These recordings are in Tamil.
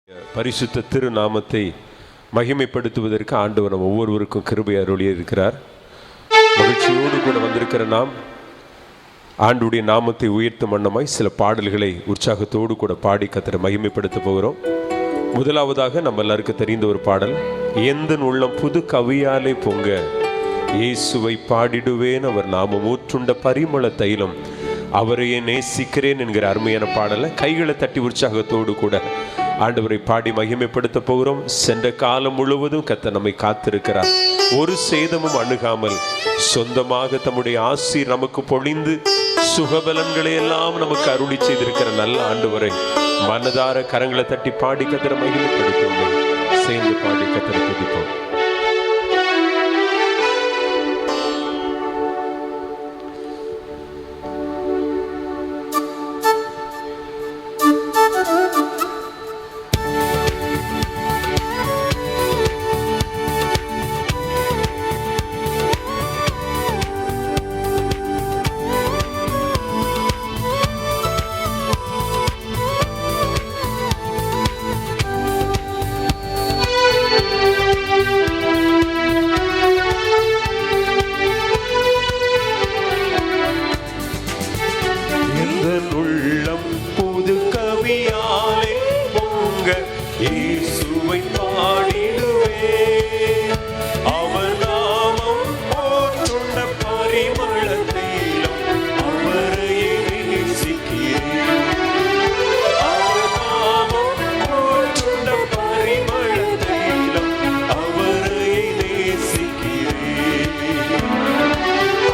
பரிசுத்த திருநாமத்தை மகிமைப்படுத்துவதற்கு ஆண்டவர் நம்ம ஒவ்வொருவருக்கும் கிருபை அருளியே இருக்கிறார். மகிழ்ச்சியோடு கூட வந்திருக்கிற நாம் ஆண்டுடைய நாமத்தை உயர்த்தும் வண்ணமாய் சில பாடல்களை உற்சாகத்தோடு கூட பாடி கர்த்தரை மகிமைப்படுத்த போகிறோம். முதலாவதாக நம்ம எல்லாருக்கும் தெரிந்த ஒரு பாடல், எந்தன் உள்ளம் புது கவியாலே பொங்க இயேசுவை பாடிடுவேன், அவர் நாமம் ஊற்றுண்ட பரிமள தைலம், அவரையே நேசிக்கிறேன் என்கிற அருமையான பாடலை கைகளை தட்டி உற்சாகத்தோடு கூட ஆண்டவரை பாடி மகிமைப்படுத்த போகிறோம். சென்ற காலம் முழுவதும் கர்த்தர் நம்மை காத்திருக்கிறார். ஒரு சேதமும் அணுகாமல் சொந்தமாக தம்முடைய ஆசீர் நமக்கு பொழிந்து சுகபலன்களை எல்லாம் நமக்கு அருளி செய்திருக்கிற நல்ல ஆண்டவரை மனதார கரங்களை தட்டி பாடி கர்த்தரை மகிமைப்படுத்துவோம். சேர்ந்து பாடி கர்த்தரை துதிப்போம். இயேசுவை பாடிடுவே, அவர் நாமம் போற்றுண்ட பரிமள தைலம், அவரையே நேசிக்கிறேன். அவர் நாமம் போற்றுண்ட பரிமள தைலம், அவரையே நேசிக்கிறேன்.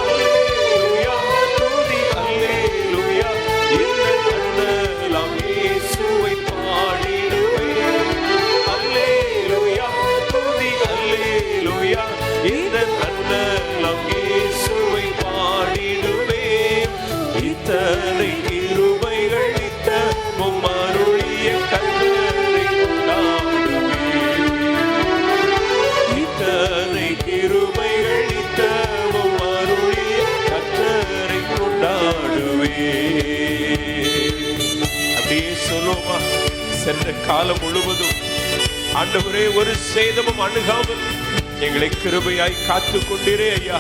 அல்லேலூயா, துதி அல்லேலூயா, இந்த கண்ணலாம் இயேசுவை பாடி இந்த கண்ணலம் இயேசுவை பாடிடுவே. இத்தனை கிருபைகள் நித்தமும் அருளிய கர்த்தரை கொண்டாடுவே. இத்தனை கிருபைகள் நித்தமும் அருளிய கர்த்தரை கொண்டாடுவே. அப்படியே சொல்லுமா, சென்ற காலம் முழுவதும் ஆண்டவரே ஒரு சேதமும் அணுகாமல் எங்களை கிருபையாய் காத்து கொண்டிரே ஐயா.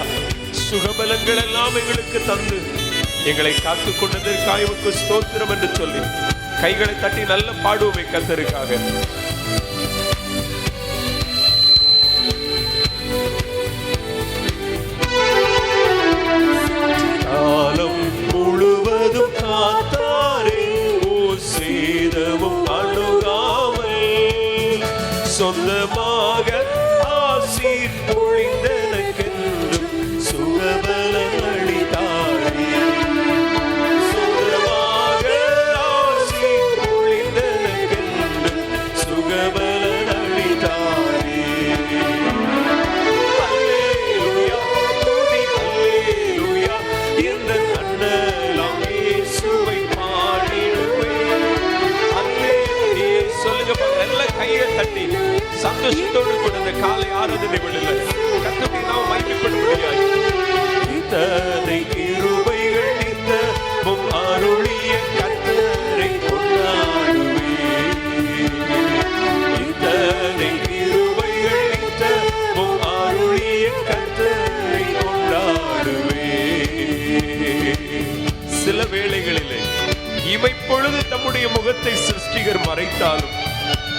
சுகபலங்கள் எல்லாம் எங்களுக்கு தந்து எங்களை காத்து கொண்டதற்காக உமக்கு ஸ்தோத்திரம் என்று சொல்லி கைகளை தட்டி நல்ல பாடுவோமே கர்த்தருக்காக. காலம் முழுவதும் காத்தாரே, ஓர் சேதமும் அணுகாமல் சொந்தமாக ஆசீர் பொழிந்தனக்கென்றும் சுகபலன் அளித்தாரே. சொந்தமாக ஆசீர் பொழிந்தனக்கென்றும் சுகபலன் அளித்தாரே. அல்லேலூயா, துதி அல்லேலூயா, இந்த கண்ணலாம் இயேசுவை பாடிடுவே. அல்லேலூயா சொல்லுங்க பாருங்க, நல்ல கையை தட்டி சந்தோஷத்தோடு கூட இந்த காலை ஆராதனை வேளையில கர்த்தரை நாம் மகிமைப்படும்படியாய் இத்தனை கிருபைகள் நித்தமும் அருளிய கர்த்தரை கொண்டாடுவே. இத்தனை கிருபைகள் நித்தமும் அருளிய கர்த்தரை கொண்டாடுவே. சில வேளைகளிலே இமைப்பொழுது தம்முடைய முகத்தை சிருஷ்டிகர் மறைத்தாலும்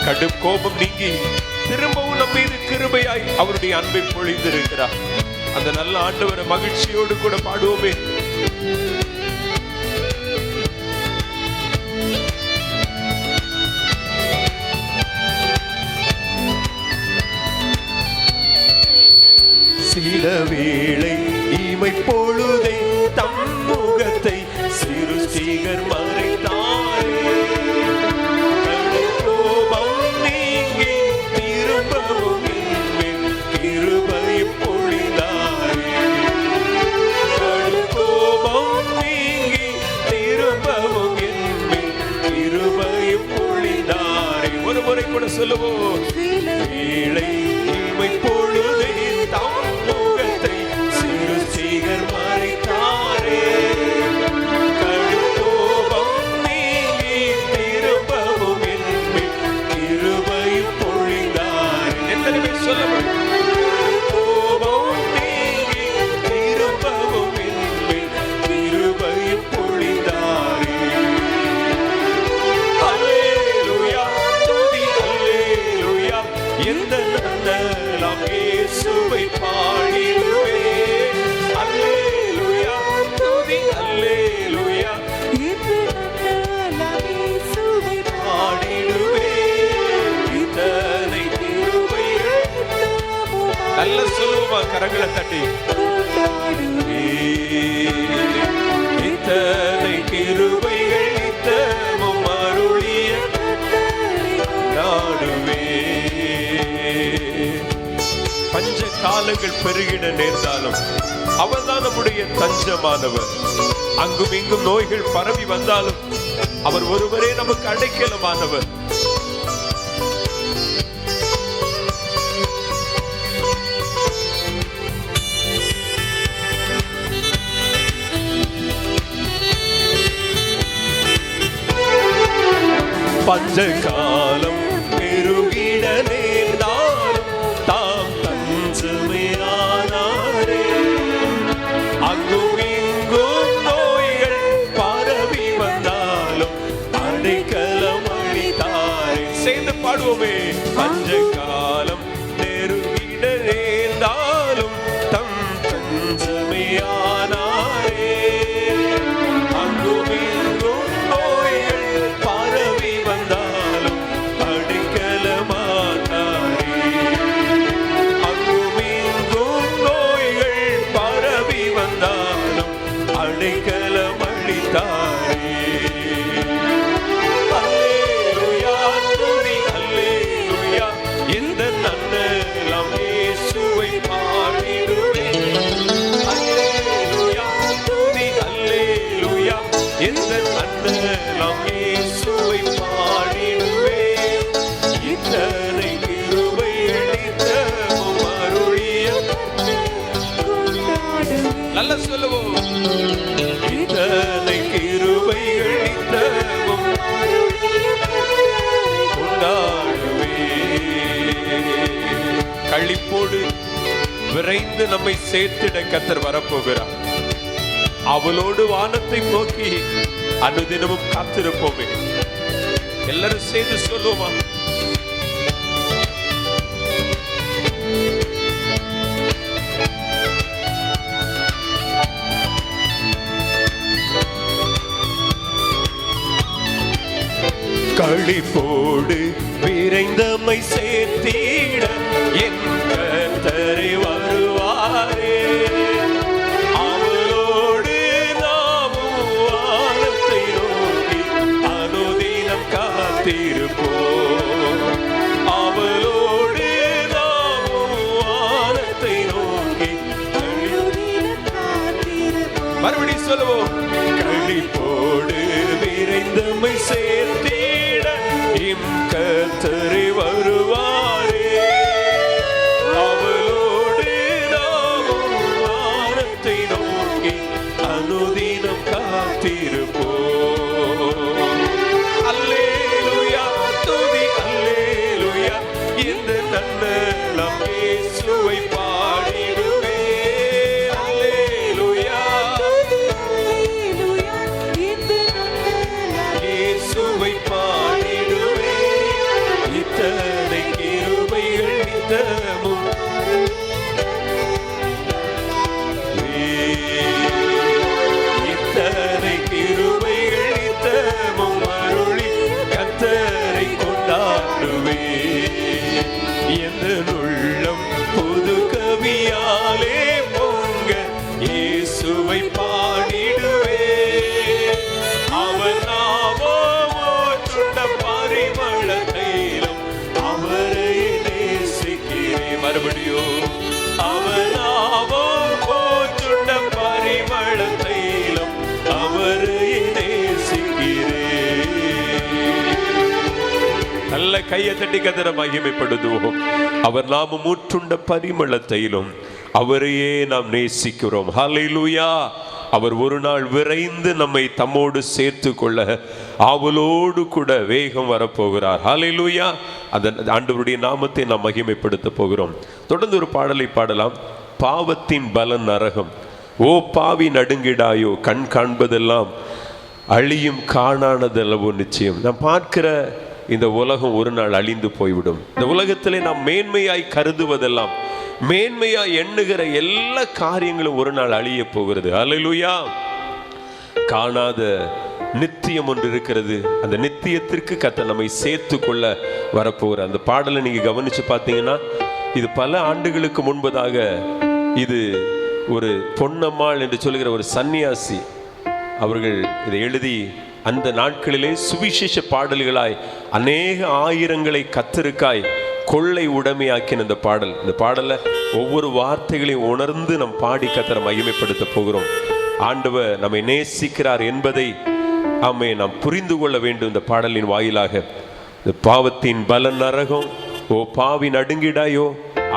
கடும் கோபம் நீங்கி திரும்பவும் நம் மீது கிருபையாய் அவருடைய அன்பை பொழிந்திருக்கிறார். அந்த நல்ல ஆண்டவரை மகிழ்ச்சியோடு கூட பாடுவோமே. சில வேளை இமைப்பொழுதை தம் முகத்தை சிருஷ்டிகர் மறைத்தாரே. ஒரு முறை கூட சொல்லுவோம், வேளை இமைப்பொழுதை தம் முகத்தை சிருஷ்டிகர் மறைத்தாரே. கடும் கோபம் நீங்கி திரும்பவும் என்மேல் பாடி இத்தனை கிருபைகள் நித்தமும் அருளிய நாடுவே. பஞ்ச காலங்கள் பெருகிட நேர்ந்தாலும் அவர்தான் நம்முடைய தஞ்சமானவர். அங்கும் இங்கும் நோய்கள் பரவி வந்தாலும் அவர் ஒருவரே நமக்கு அடைக்கலமானவர். பஞ்ச காலம் பெருகிட நேர்ந்தாலும் தாம் தஞ்சமையானாரே. அங்கும் இங்கும் நோய்கள் பரவி வந்தாலும் அடைக்கலம் அளித்தாரே. சேர்ந்து பாடுவோமே. பஞ்ச காலம் பெருகிட நேர்ந்தாலும் தம் தஞ்சமையானாரே. அங்கும் இங்கும் நோய்கள் பரவி வந்தாலும் அடைக்கலமானாரே. அங்கும் இங்கும் நோய்கள் பரவி வந்தாலும் அடைக்கலம் அளித்தாரே. அல்லேலூயா துதி அல்லேலூயா இந்த நன்னலம் இயேசுவை பாடிடுவேன். அல்லேலூயா துதி அல்லேலூயா இந்த நன்னலம் இயேசுவை பாடிடுவேன். இத்தனை கிருபைகள் நித்தமும் அருளிய நல்ல சொல்லுவோம். இத்தனை கிருபைகள் நித்தமும் கொண்டாடுவேன். களிப்போடு விரைந்து நம்மை சேர்த்திட கர்த்தர் வரப்போகிறார். அவளோடு வானத்தை நோக்கி அனுதினமும் காத்திருப்போமே. எல்லாரும் சேர்ந்து சொல்லுவோமா? களிப்போடு விரைந்தமை சேர்த்திட என் கர்த்தரை வருவாரே. அவளோடு நாமும் வானத்தை நோக்கி அனுதினம் காத்திருப்போம். அவளோடு நாமும் வானத்தை நோக்கி மறுபடியும் சொல்லுவோம். களிப்போடு விரைந்தமை சேர்த்திட எம் கர்த்தரை வருவாரே. அவளோடு நாமும் வானத்தை நோக்கி அனுதினம் காத்திருப்போம். அல்லேலூயா துதி அல்லேலூயா இந்த நன்னலம் இயேசுவை பாடிடுவேன். அல்லேலூயா இயேசுவை பாடிடுவேன். இத்தனை கிருபைகள் நித்தமும் இத்தனை கிருபைகள் நித்தமும் அருளி கர்த்தரை கொண்டாடுவேன். எந்த உள்ளம் புது கவியாலே பொங்க இயேசுவை பாடிடுவேன். அவர் நாமம் ஊற்றுண்ட பரிமள தைலம் அவரை நேசிக்கிறேன். மறுபடியும் அவர் நாமம் ஊற்றுண்ட பரிமள தைலம் அவரை நேசிக்கிறேன். நல்ல கையை தட்டி கர்த்தரை மகிமைப்படுத்துவோம். அவர் நாமம் ஊற்றுண்ட பரிமள தைலம் அவரையே நாம் நேசிக்கிறோம். ஹல்லேலூயா. அவர் ஒரு நாள் விரைந்து நம்மை தம்மோடு சேர்த்து கொள்ள ஆவலோடு கூட வேகம் வரப்போகிறார். ஹல்லேலூயா. அந்த ஆண்டவருடைய நாமத்தை நாம் மகிமைப்படுத்த போகிறோம். தொடர்ந்து ஒரு பாடலை பாடலாம். பாவத்தின் பலன் நரகம், ஓ பாவி நடுங்கிடாயோ, கண் காண்பதெல்லாம் அழியும் காணானதல்லவோ நிச்சயம். நாம் பார்க்கிற இந்த உலகம் ஒரு நாள் அழிந்து போய்விடும். இந்த உலகத்திலே நாம் மேன்மையாய் கருதுவதெல்லாம், மேன்மையாய் எண்ணுகிற எல்லா காரியங்களும் ஒரு நாள் அழிய போகிறது. அல்லேலூயா. காணாத நித்தியம் ஒன்று இருக்கிறது. அந்த நித்தியத்திற்கு கர்த்தர் நம்மை சேர்த்து கொள்ள வரப்போகிற அந்த பாடலை நீங்க கவனிச்சு பார்த்தீங்கன்னா, இது பல ஆண்டுகளுக்கு முன்பதாக இது ஒரு பொன்னம்மாள் என்று சொல்கிற ஒரு சன்னியாசி அவர்கள் இதை எழுதி அந்த நாட்களிலே சுவிசேஷ பாடல்களாய் அநேக ஆயிரங்களை கத்தருக்காய் கொள்ளை உடைமையாக்கின இந்த பாடலை ஒவ்வொரு வார்த்தைகளையும் உணர்ந்து நம் பாடி கத்தரை மகிமைப்படுத்த போகிறோம். ஆண்டவர் நம்மை நேசிக்கிறார் என்பதை நாம் புரிந்து கொள்ள வேண்டும். இந்த பாடலின் வாயிலாக இந்த பாவத்தின் பல நரகம், ஓ பாவி நடுங்கிடாயோ,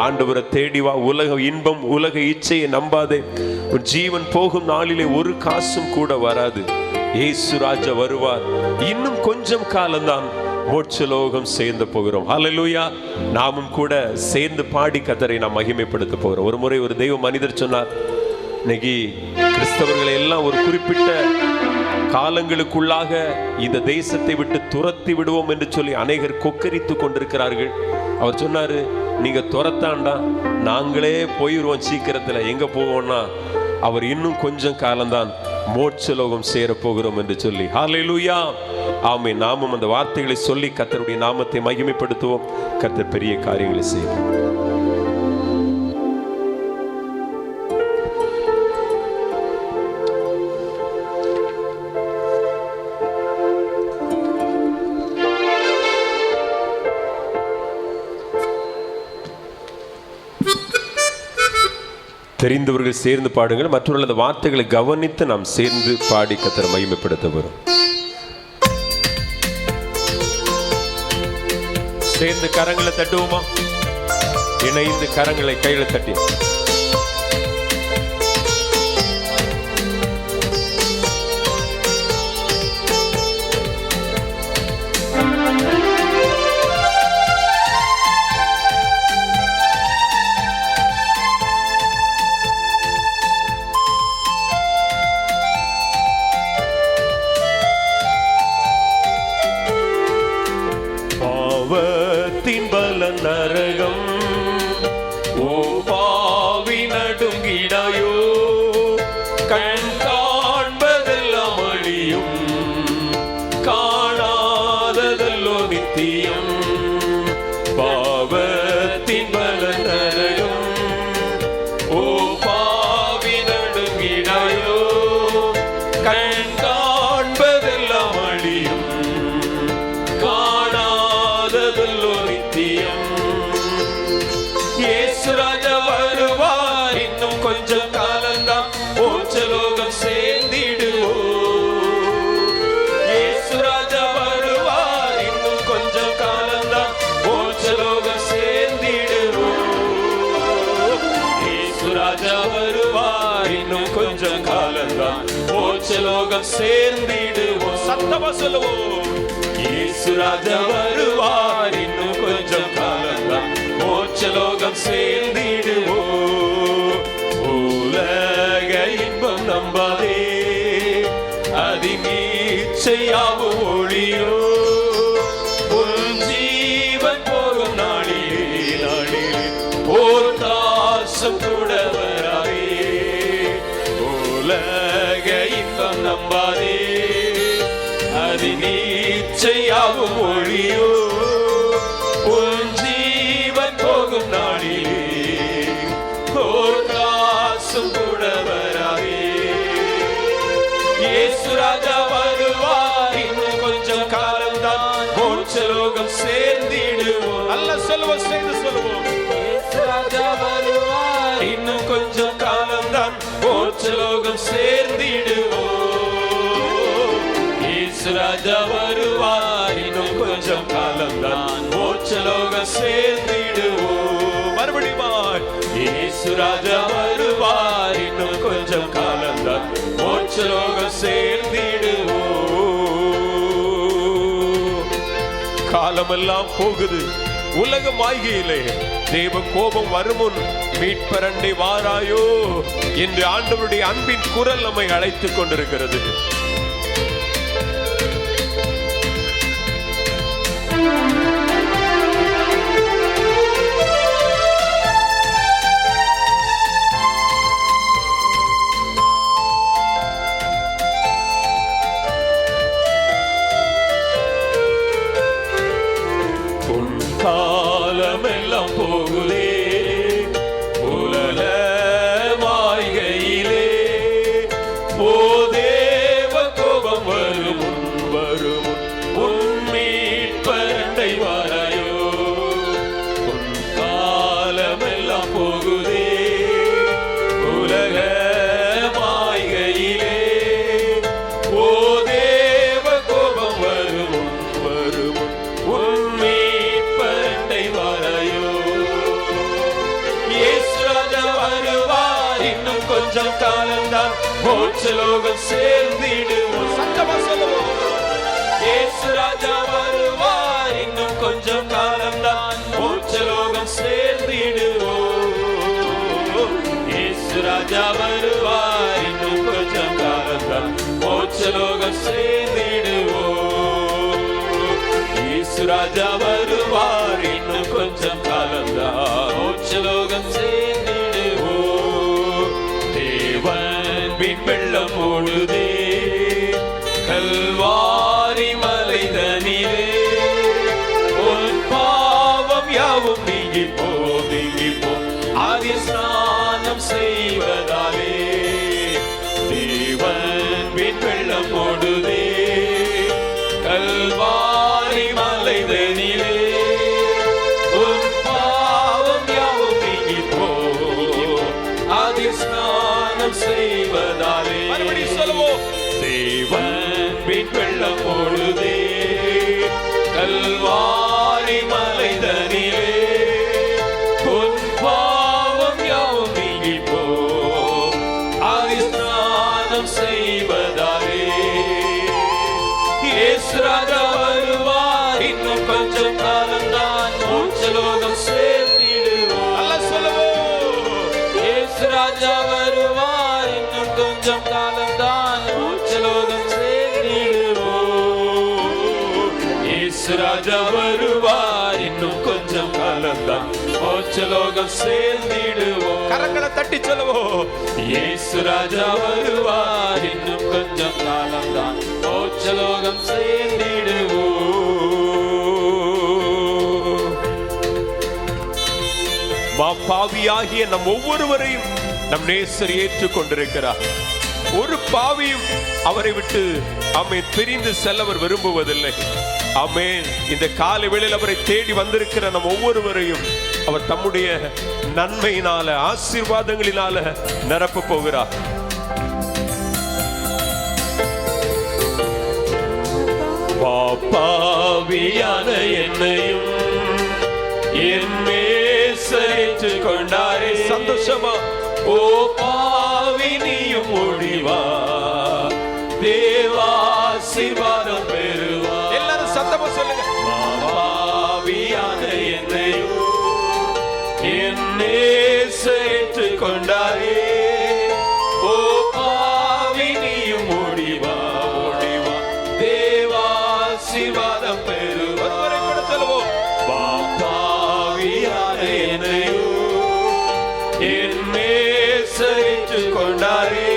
ஆண்டவரை தேடி வா, உலக இன்பம் உலக இச்சையை நம்பாதே, உன் ஜீவன் போகும் நாளிலே ஒரு காசும் கூட வராது, இயேசு ராஜா வருவார், இன்னும் கொஞ்சம் காலம்தான், மோட்சலோகம் சேர்ந்து போகிறோம். ஹல்லேலூயா. நாமும் கூட சேர்ந்து பாடி கர்த்தரை நாம் மகிமைப்படுத்த போகிறோம். ஒரு முறை ஒரு தெய்வ மனிதர் சொன்னார், இன்னைக்கு கிறிஸ்தவர்களை எல்லாம் ஒரு குறிப்பிட்ட காலங்களுக்குள்ளாக இந்த தேசத்தை விட்டு துரத்தி விடுவோம் என்று சொல்லி அநேகர் கொக்கரித்து கொண்டிருக்கிறார்கள். அவர் சொன்னாரு, நீங்க துரத்தாண்டா, நாங்களே போயிடுவோம் சீக்கிரத்துல. எங்க போவோம்னா அவர் இன்னும் கொஞ்சம் காலம்தான், மோட்சலோகம் சேர போகிறோம் என்று சொல்லி. ஹல்லேலூயா. ஆமென். நாமும் அந்த வார்த்தைகளை சொல்லி கர்த்தருடைய நாமத்தை மகிமைப்படுத்துவோம். கர்த்தர் பெரிய காரியங்களை செய்வோம். தெரிந்தவர்கள் சேர்ந்து பாடுங்கள், மற்றவர்கள் அந்த வார்த்தைகளை கவனித்து நாம் சேர்ந்து பாடி கர்த்தரை மகிமைப்படுத்த வரும். சேர்ந்து கரங்களை தட்டுவோமா? இணைந்து கரங்களை கையில தட்டி நரகம், ஓ பாவி நடுங்கிடாயோ, கண் காண்பதெல்லாம் அழியும், காணாததல்லோ நித்தியம். பாவத்தின் பல நரகம், ஓ பாவி நடுங்கிடாயோ, கண் காண்பதெல்லாம் அழியும், காணாததல்லோ நித்தியம். இயேசு ராஜா வருவார், இன்னும் கொஞ்சம் காலம்தான், மோட்சலோகம் சேர்ந்திடுவோம். இயேசு ராஜா வருவார், இன்னும் கொஞ்சம் காலம்தான், மோட்சலோகம் சேர்ந்திடுவோம். இயேசு ராஜா வருவார், இன்னும் கொஞ்சம் காலம்தான், மோட்சலோகம் சேர்ந்திடுவோம். சத்தமா சொல்லுவோம். இயேசு ராஜா வருவார், இன்னும் கொஞ்சம் காலம்தான், மோட்சலோகம் சேர்ந்திடுவோம். உலக இன்பம் நம்பாதே, அதிமீச்சையாவும் ஒளியோ, உன் ஜீவன் போகும் நாளிலே ஓர் காசும் கூட வராதே. உலக இன்பம் நம்பாதே, அதிமீச்சையாவும் ஒளியோ, உன் ஜீவன் போகும் நாளிலே ஒரு காசும் கூட வராதே. இயேசு ராஜா வருவார், இன்னும் கொஞ்சம் காலம்தான், மோட்சலோகம் சேர்ந்திடுவோம். நல்லா சொல்லுவோம், சேர்ந்து சொல்லுவோம். இயேசு ராஜா வருவார், இன்னும் கொஞ்சம் காலம்தான், மோட்சலோகம் சேர்ந்திடுவோம். இயேசு ராஜா வருவார், இன்னும் கொஞ்சம் காலம்தான், மோட்சலோகம் சேர்ந்திடுவோம். மறுபடியும் இயேசு ராஜா வருவார், இன்னும் கொஞ்சம் காலம்தான், மோட்சலோகம் சேர்ந்திடுவோம். காலமெல்லாம் போகுது, உலக மாய்கையிலே தேவ கோபம் வருமுன் மீட்பரண்டை வாராயோ என்று ஆண்டவருடைய அன்பின் குரல் நம்மை அழைத்துக் கொண்டிருக்கிறது. காலமெல்லாம் போகுதே, உலக மோட்சலோகம் சேர்ந்திடுவோம். சத்தமா சொல்லுவோம். இயேசு ராஜா வருவார், இன்னும் கொஞ்சம் காலம்தான், மோட்சலோகம் சேர்ந்திடுவோம். இயேசு ராஜா வருவார், இன்னும் கொஞ்சம் காலம்தான், மோட்சலோகம் சேர்ந்திடுவோம். இயேசு ராஜா வருவார், இன்னும் கொஞ்சம் காலம்தான், மோட்சலோகம் சேர்ந்திடுவோம். தேவன் பின் வெள்ளம் ஓடுதே கல்வாரி மலைதனிலே, உன் பாவம் யாவும் நீங்கி போ, நீங்கி போ, ஆதி ஸ்நானம் செய்வதாலே. தேவன் பின் வெள்ளம் ஓடுதே கல்வாரி மலைதனிலே, உன் பாவம் யாவும் நீங்கி போ, ஆதி ஸ்நானம் செய்வதாலே. மறுபடியும் சொல்லுவோம். தேவன் பின் வெள்ளம் ஓடுதே கல்வாரி மலைதனிலே, உன் பாவம் யாவும் நீங்கி போ, ஆதி ஸ்நானம் செய்வதாலே. இயேசு ராஜா வருவார், இன்னும் கொஞ்சம் காலம்தான், மோட்சலோகம் சேர்த்திடுவோம். நல்லா சொல்லுவோம். இயேசு ராஜா வருவார், இன்னும் கொஞ்சம் காலம்தான், மோட்சலோகம் சேர்த்திடுவோம். இயேசு ராஜா வருவார், இன்னும் கொஞ்சம் காலம்தான், மோட்சலோகம் சேர்ந்திடுவோம். கரங்களை தட்டி சொல்லுவோம். இயேசு ராஜா வருவார், இன்னும் கொஞ்சம் காலம்தான், மோட்சலோகம் சேர்ந்திடுவோம். பாவியாகிய நம் ஒவ்வொருவரையும் நம் நேசர் ஏற்றுக் கொண்டிருக்கிறார். ஒரு பாவியும் அவரை விட்டு ஆமென் பிரிந்து செல்ல அவர் விரும்புவதில்லை. ஆமென். இந்த காலை வேளையில் அவரை தேடி வந்திருக்கிற நம் ஒவ்வொருவரையும் அவர் தம்முடைய நன்மையினால ஆசீர்வாதங்களினால நிரப்ப போகிறார். பாவியான என்னையும் என் மேசேற்று கொண்டாரே. சந்தோஷமா ஓ பாவி நீயும் ஓடிவா, தேவாசீர்வாதம் பெறுவா. எல்லாரும் சத்தமா சொல்லுங்க. பாவியான என்னையும் என் நேசேற்று கொண்டாரே, ஓ பாவி நீயும் ஓடிவா, ஓடிவா, தேவாசீர்வாதம் பெறுவா. ஒருவரை கூட சொல்லுவோம். பாவியான என்னையும் என் நேசேற்று கொண்டாரே,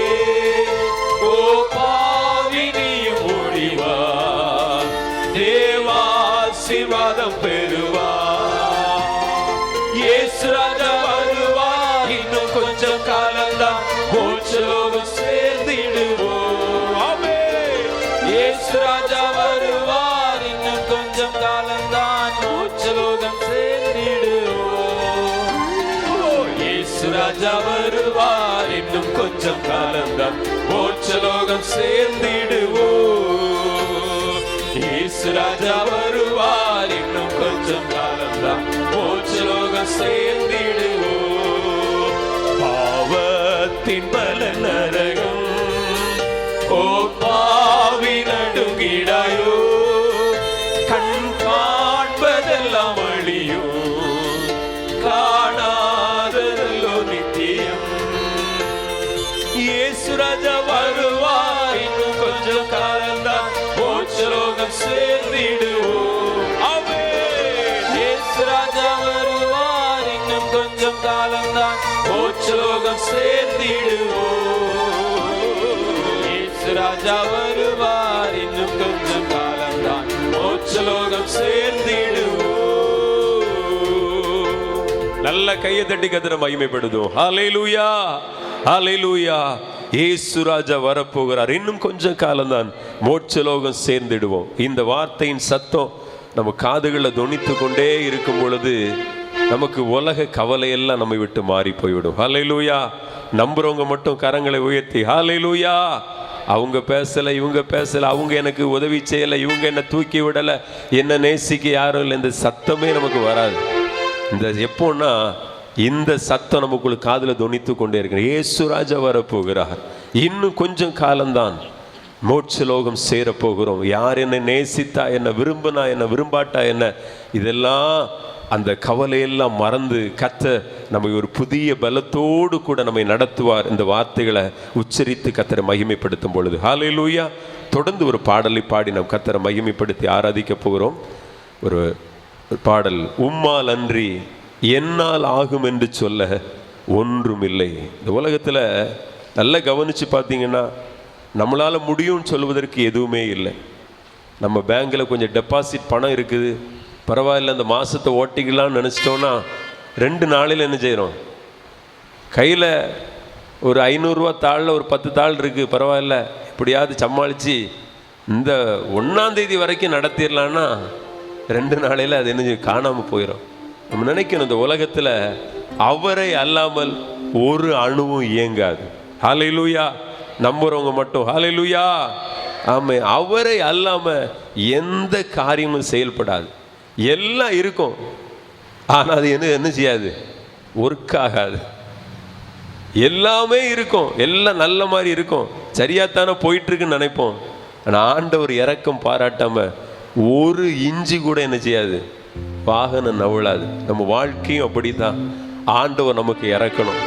ஓ பாவி நீயும் ஓடிவா, தேவாசீர்வாதம் பெறுவா. இயேசு ராஜா வருவார், இன்னும் கொஞ்சம் காலம்தான், மோட்சலோகம் சேர்ந்திடுவோம். ஆமென். இயேசு ராஜா வருவார், இன்னும் கொஞ்சம் காலம்தான், மோட்சலோகம் சேர்ந்திடுவோம். இயேசு ராஜா வருவார், இன்னும் கொஞ்சம் காலம்தான், மோட்சலோகம் சேர்ந்திடுவோம். இயேசு ராஜா வருவார், இன்னும் கொஞ்சம் காலம்தான், மோட்சலோகம் சேர்ந்திடுவோம். பாவத்தின் பல நரகம் ஓ பாவி நடுங்கிடாயோ, கண் காண்பதெல்லாம் அழியும், காணாததல்லோ நித்தியம். இயேசு ராஜா வருவார், இன்னும் கொஞ்சம் காலம்தான், மோட்சலோகம் சேர்ந்திடுவோம். ஆமென். இயேசு ராஜா வருவார், இன்னும் கொஞ்சம் காலம்தான், மோட்சலோகம் சேர்ந்திடுவோம். இயேசு ராஜா வருவார், இன்னும் கொஞ்சம் காலம்தான், மோட்சலோகம் சேர்ந்திடுவோம். நல்ல கையை தட்டி கத்திர மகிமைப்படுத்தும். ஹல்லேலூயா, ஹல்லேலூயா. இயேசு ராஜா வரப்போகிறார், இன்னும் கொஞ்சம் காலம்தான், மோட்சலோகம் சேர்ந்திடுவோம். இந்த வார்த்தையின் சத்தம் நம்ம காதுகளில் தொனித்து கொண்டே இருக்கும் பொழுது நமக்கு உலக கவலையெல்லாம் நம்மை விட்டு மாறி போய்விடும். ஹல்லேலூயா. நம்புறவங்க மட்டும் கரங்களை உயர்த்தி ஹல்லேலூயா. அவங்க பேசலை, இவங்க பேசலை, அவங்க எனக்கு உதவி செய்யலை, இவங்க என்ன தூக்கி விடலை, என்ன நேசிக்க யாரும் இல்லை, இந்த சத்தமே நமக்கு வராது. இந்த எப்போன்னா இந்த சத்தம் நமக்குள்ள காதில் தொனித்து கொண்டே இருக்கிற இயேசு ராஜா வரப்போகிறார். இன்னும் கொஞ்சம் காலம்தான் மோட்சலோகம் சேரப்போகிறோம். யார் என்னை நேசித்தா என்ன, விரும்பினா என்ன, விரும்பாட்டா என்ன, இதெல்லாம் அந்த கவலையெல்லாம் மறந்து கர்த்தர் நம்மை ஒரு புதிய பலத்தோடு கூட நம்மை நடத்துவார். இந்த வார்த்தைகளை உச்சரித்து கர்த்தரை மகிமைப்படுத்தும் பொழுது ஹல்லேலூயா. தொடர்ந்து ஒரு பாடலை பாடி நாம் கர்த்தரை மகிமைப்படுத்தி ஆராதிக்க போகிறோம். ஒரு பாடல், உம்மால் அன்றி என்னால் ஆகும் என்று சொல்ல ஒன்றுமில்லை. இந்த உலகத்தில் நல்லா கவனித்து பார்த்தீங்கன்னா நம்மளால் முடியும்னு சொல்வதற்கு எதுவுமே இல்லை. நம்ம பேங்கில் கொஞ்சம் டெபாசிட் பணம் இருக்குது, பரவாயில்ல அந்த மாதத்தை ஓட்டிக்கலாம்னு நினச்சிட்டோன்னா 2 நாளில் என்ன செய்கிறோம், கையில் ஒரு 500 ரூபா தாளில் ஒரு 10 தாள் இருக்குது, பரவாயில்ல எப்படியாவது சமாளித்து இந்த 1ஆம் தேதி வரைக்கும் நடத்திடலான்னா 2 நாளையில் அது என்ன காணாமல் போயிடும். நம்ம நினைக்கணும் இந்த உலகத்தில் அவரை அல்லாமல் ஒரு அணுவும் இயங்காது. ஹல்லேலூயா. நம்புறவங்க மட்டும் ஹல்லேலூயா. ஆமே. அவரை அல்லாம எந்த காரியமும் செயல்படாது. எல்லாம் இருக்கும், ஆனால் அது என்ன செய்யாது, ஒர்க் ஆகாது. எல்லாமே இருக்கும், எல்லாம் நல்ல மாதிரி இருக்கும், சரியாத்தானே போயிட்டு இருக்குன்னு நினைப்போம். ஆனால் ஆண்டவர் இரக்கம் பாராட்டாம ஒரு இஞ்சி கூட என்ன செய்யாது, வாகனம் நவழாது. நம்ம வாழ்க்கையும் அப்படித்தான். ஆண்டவர் நமக்கு இறக்கணும்.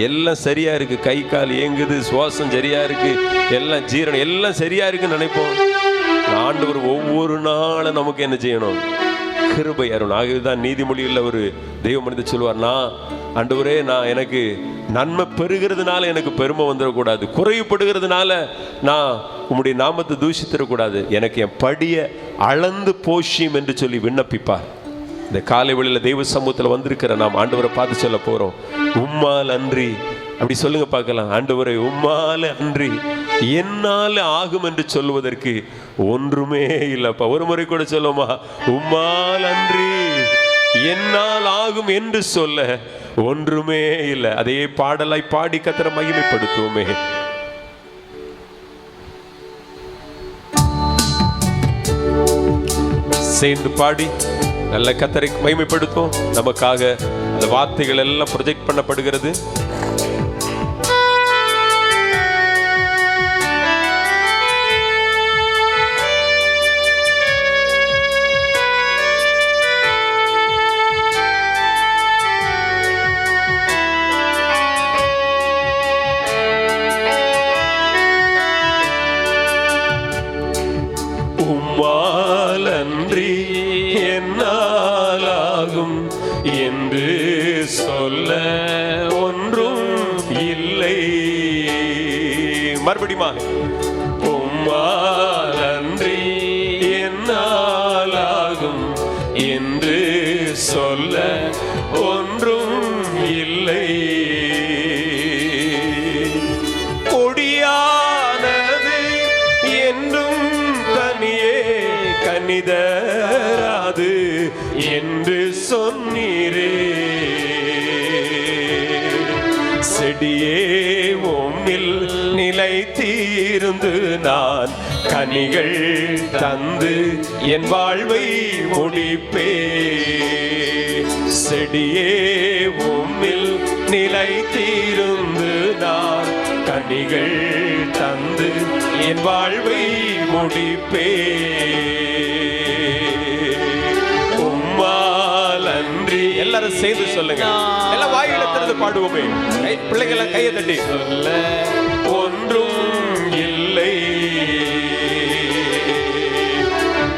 எல்லாம் சரியா இருக்கு, கை கால் இயங்குது, சுவாசம் சரியா இருக்கு, எல்லாம் ஜீரணம் எல்லாம் சரியா இருக்குன்னு நினைப்போம். ஆண்டவர் ஒவ்வொரு நாளும் நமக்கு என்ன செய்யணும், கிருபை அருணும். ஆகவேதான் நீதிமொழியில் ஒரு தெய்வ மனிதர் சொல்வார், நான் ஆண்டவரே நான் எனக்கு நன்மை பெறுகிறதுனால எனக்கு பெருமை வந்துடக்கூடாது, குறைவுபடுகிறதுனால நான் உம்முடைய நாமத்தை தூஷித்திடக்கூடாது, எனக்கு என் படியை அளந்து போஷியும் என்று சொல்லி விண்ணப்பிப்பார். இந்த காலை வேளையில் தெய்வ சமூகத்தில் வந்திருக்கிற நாம் ஆண்டவரை பார்த்து சொல்ல போகிறோம், உம்மால் அன்றி, அப்படி சொல்லுங்க பார்க்கலாம், ஆண்டவரை உம்மால் அன்றி என்னால் ஆகும் என்று சொல்வதற்கு ஒன்றுமே இல்லைப்பா. ஒரு முறை கூட சொல்லுமா, உம்மால் அன்றி என்னால் ஆகும் என்று சொல்ல ஒன்றுமே இல்லை. அதே பாடலாய் பாடி கர்த்தரை மகிமைப்படுத்துவோமே. சேர்ந்து பாடி நல்ல கர்த்தரை மகிமைப்படுத்தும். நமக்காக அந்த வார்த்தைகள் எல்லாம் ப்ரொஜெக்ட் பண்ணப்படுகிறது. உம்மால் அன்றி என்னாலாகும் என்று சொல்ல ஒன்றும் இல்லை. மறுபடியும் உம்மால் அன்றி என்னாலாகும் என்று சொல்ல ஒன்றும் இல்லை. கொடியானது என்றும் தனியே கனிதராது என்று சொன்னீரே, செடியே உம்மில் நிலைத்தீர்ந்து நான் கனிகள் தந்து என் வாழ்வை முடிப்பே. செடியே உம்மில் நிலைத்தீர்ந்து நான் கனிகள் தந்து என் வாழ்வை முடிப்பே. உம்மால் அன்றி, எல்லாரும் சேர்ந்து சொல்லுங்க, எல்லாம் வாயில திறந்து பாடுவோமே, பிள்ளைகளை கையை தட்டி சொல்ல ஒன்றும் இல்லை.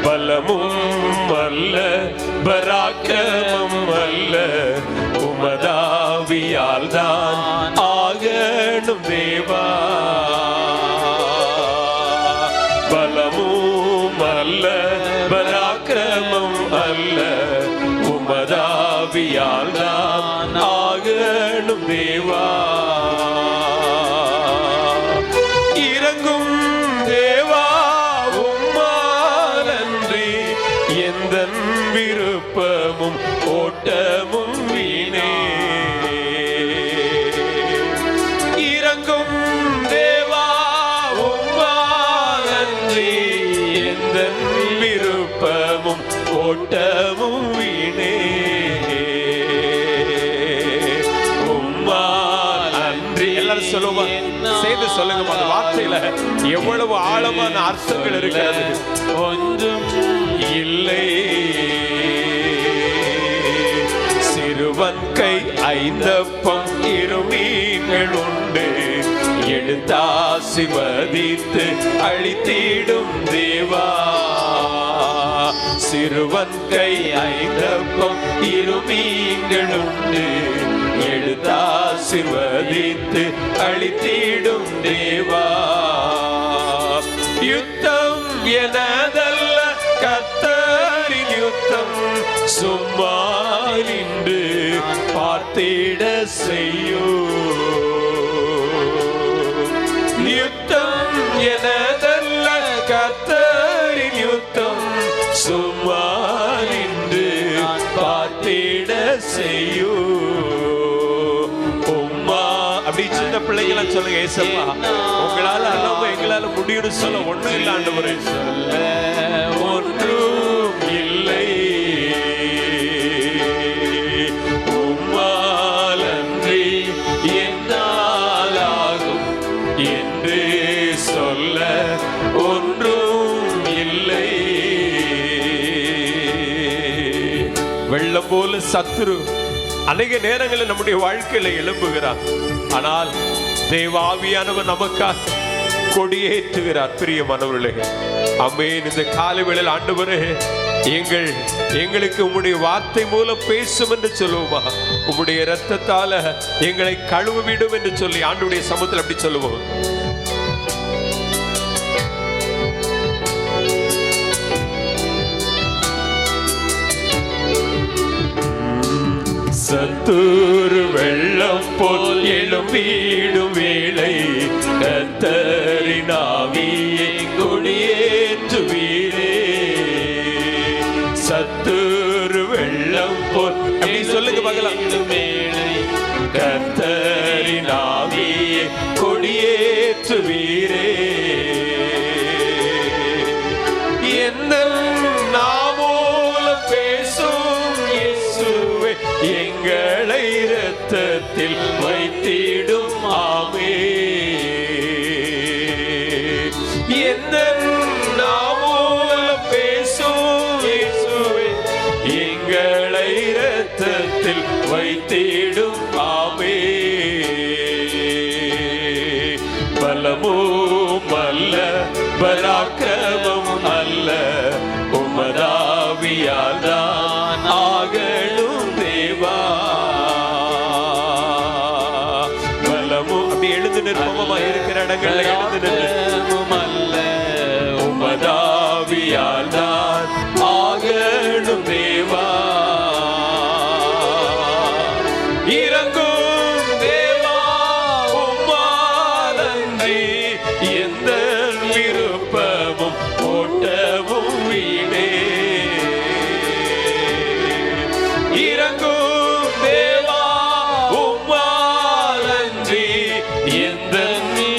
பலமும் அல்ல பராக்கிரமம் அல்ல, உமதாவியால் தான் ஆகணும் தேவா. பலமும் அல்ல பராக்கிரமம் அல்ல, உமதாவியால் தான் ஆகணும் தேவா. இறங்கும் தேவா உம்மால் அன்றி எந்தன் விருப்பமும் ஓட்டமும் வீணே. இறங்கும் தேவா உம்மால் அன்றி எந்தன் விருப்பமும் ஓட்டமும் வீணே. உம்மால் அன்றி, எல்லாரும் சொல்லுவோம், சேர்ந்து சொல்லுங்க, அந்த வார்த்தையில எவ்வளவு ஆழமான அர்த்தங்கள் இருக்கிறது. ஒன்றும் இல்லை, சிறுவன் கை 5 அப்பம் 2 மீன்கள் உண்டு, எடுத்தாசிர்வதித்து அழித்திடும் தேவா. சிறுவன் கை 5 அப்பம் 2 மீன்கள் உண்டு, எடுத்தாசிர்வதித்து அழித்திடும் தேவா. யுத்தம் எனதல்ல, கர்த்தரின் யுத்தம், சும்மா நின்று பார்த்திட செய்யும். யுத்தம் எனதல்ல, கர்த்தரின் யுத்தம், சும்மா நின்று பார்த்திட செய்யும். உம்மா அப்படி சின்ன பிள்ளைகளை சொல்லுங்க, ஏசப்பா உங்களால அல்லவா எங்களால முடியும்னு சொல்ல ஒண்ணும் இல்லை ஆண்டவரே. சொல்ல ஒன்றும் இல்லை, உம்மாலன்றி என்னாலாகும் என்று சொல்ல ஒன்றும் இல்லை. வெள்ளம் போல சத்துரு அநேக நேரங்களில் நம்முடைய வாழ்க்கையில எழும்புகிறார். ஆனால் தேவாவியானவர் நமக்காக கொடியேற்றுகிறார். பிரியமானவர்களே, ஆமென். இந்த காலை வேளையில் ஆண்டவரே எங்களுக்கு உம்முடைய வார்த்தை மூலம் பேசும் என்று சொல்லுவோமா? உம்முடைய இரத்தத்தால எங்களை கழுவிடும் என்று சொல்லி ஆண்டவருடைய சமூகத்தில் அப்படி சொல்லுவோம். சத்துரு வெள்ளம் போல் எழும்பிடும் வேளை, கர்த்தரின் ஆவியை கொடியேற்றுவீரே. சத்துரு வெள்ளம் போல் அப்படி சொல்லுங்க பார்க்கலாம். வேளை கர்த்தரின் ஆவியை கொடியேற்றுவீரே. என்ன நாமோல பேசும் இயேசுவே, எங்களை இரத்தத்தில் வைத்திடும். ஆமே. என்ன நாமோல பேசும் இயேசுவே, எங்களை இரத்தத்தில் வைத்திடும். ஆமே. பலமும் அல்ல, பராக்கிரமம் அல்ல, உமதாவியால் தான் ஆகணும் தேவா. பலமும் அப்படி எழுந்து நிற்பமா இருக்கிற இடங்கள்ல எழுந்து நிற்பம் அல்ல, உமதாவியால் தான் ஆகணும் தேவா. இறங்கும் தேவா, உம்மாலன்றி எந்த விருப்பமும் ஓட்டமும் வீணே. இறங்கும் தேவா, உம்மாலன்றி எந்த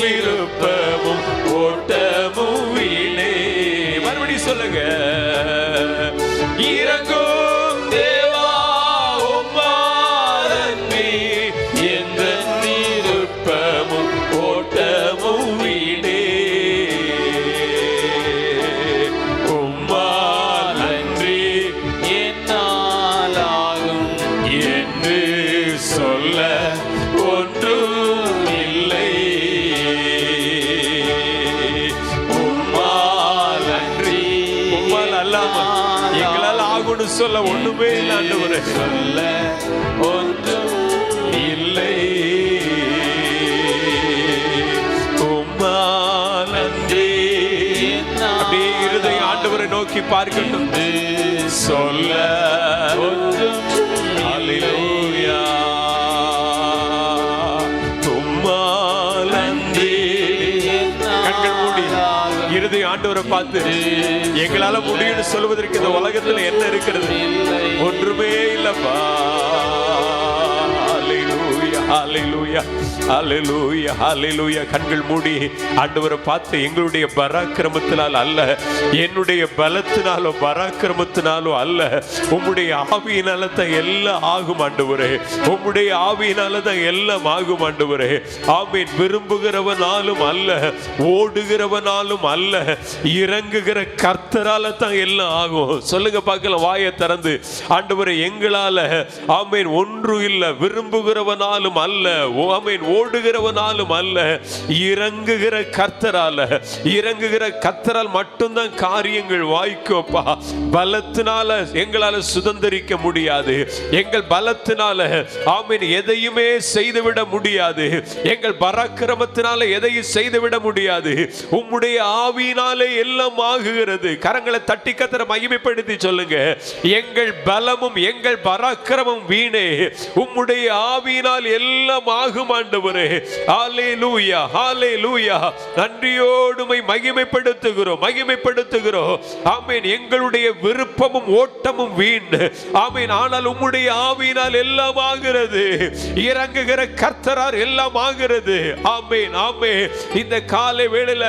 விருப்பமும் ஓட்டமும் வீணே. மறுபடியும் சொல்லுங்க. இறங்கும் தேவா, உம்மாலன்றி எந்த விருப்பமும் ஓட்டமும் வீணே. உம்மாலன்றி என்னாலாகும் என்று சொல்ல ஒன்றும் இல்லை. உம்மாலன்றி, உம்மால் அல்லாம எங்களால் ஆகும்னு சொல்ல ஒண்ணுமே இல்லை ஆண்டவரே. சொல்ல ஒன்றும் இல்லை. உம்மாலன்றி அப்படியே இருதயம் ஆண்டவரை நோக்கி பார்க்கட்டும். சொல்ல ஒன்றும் அல்லேலூயா. உம்மாலன்றி கண்கள் மூடி இருதயம் ஆண்டவரை பார்த்து எங்களால முடியும்னு சொல்வதற்கு இந்த உலகத்துல என்ன இருக்கிறது? ஒன்றுமே இல்லப்பா. ஹல்லேலூயா, ஹல்லேலூயா, ஹல்லேலூயா. கண்கள் மூடி ஆண்டவரை பார்த்து எங்களுடைய பராக்கிரமத்தினால் அல்ல, என்னுடைய பலத்தினால் பலத்தினாலும் பராக்கிரமத்தினாலும் அல்ல, உம்முடைய ஆவியினால தான் எல்லாம் ஆகும் ஆண்டவரே. உம்முடைய ஆவியினால தான் எல்லாம் ஆகும் ஆண்டவரே. ஆமீன். விரும்புகிறவனாலும் அல்ல, ஓடுகிறவனாலும் அல்ல, இறங்குகிற கர்த்தரால தான் எல்லாம் ஆகும். சொல்லுங்க பார்க்கலாம் வாயை திறந்து. ஆண்டவரே, எங்களால ஆமீன் ஒன்றும் இல்ல, விரும்புகிறவனாலும் அல்ல, ஆமீன் ஓடுகிறவனாலும் அல்ல, இறங்குகிற கர்த்தரால, இறங்குகிற கர்த்தரால் மட்டும்தான் காரியங்கள் வாய்க்கும்ப்பா. பலத்தினால எங்களால சுதந்திரிக்க முடியாது. எங்கள் பலத்தினால ஆமீன் எதையுமே செய்துவிட முடியாது. எங்கள் பராக்கிரமத்தினால எதையும் செய்துவிட முடியாது. உம்முடைய ஆவியினாலே எல்லாம் ஆகுகிறது. கரங்களை தட்டி கர்த்தரை மகிமைப்படுத்தி சொல்லுங்க. எங்கள் பலமும் எங்கள் பராக்கிரமம் வீணே, உம்முடைய ஆவியினால் எல்லாம் ஆகும் ஆண்டவரே. ஹல்லேலூயா, ஹல்லேலூயா. நன்றியோடு மகிமைப்படுத்துகிறோம், மகிமைப்படுத்துகிறோம். ஆமீன். எங்களுடைய விருப்பமும் ஓட்டமும் வீண். ஆமீன். ஆனால் உம்முடைய ஆவியினால் எல்லாம் ஆகிறது. இறங்குகிற கர்த்தரால் எல்லாம் ஆகிறது. ஆமீன், ஆமீன். இந்த காலை வேளையில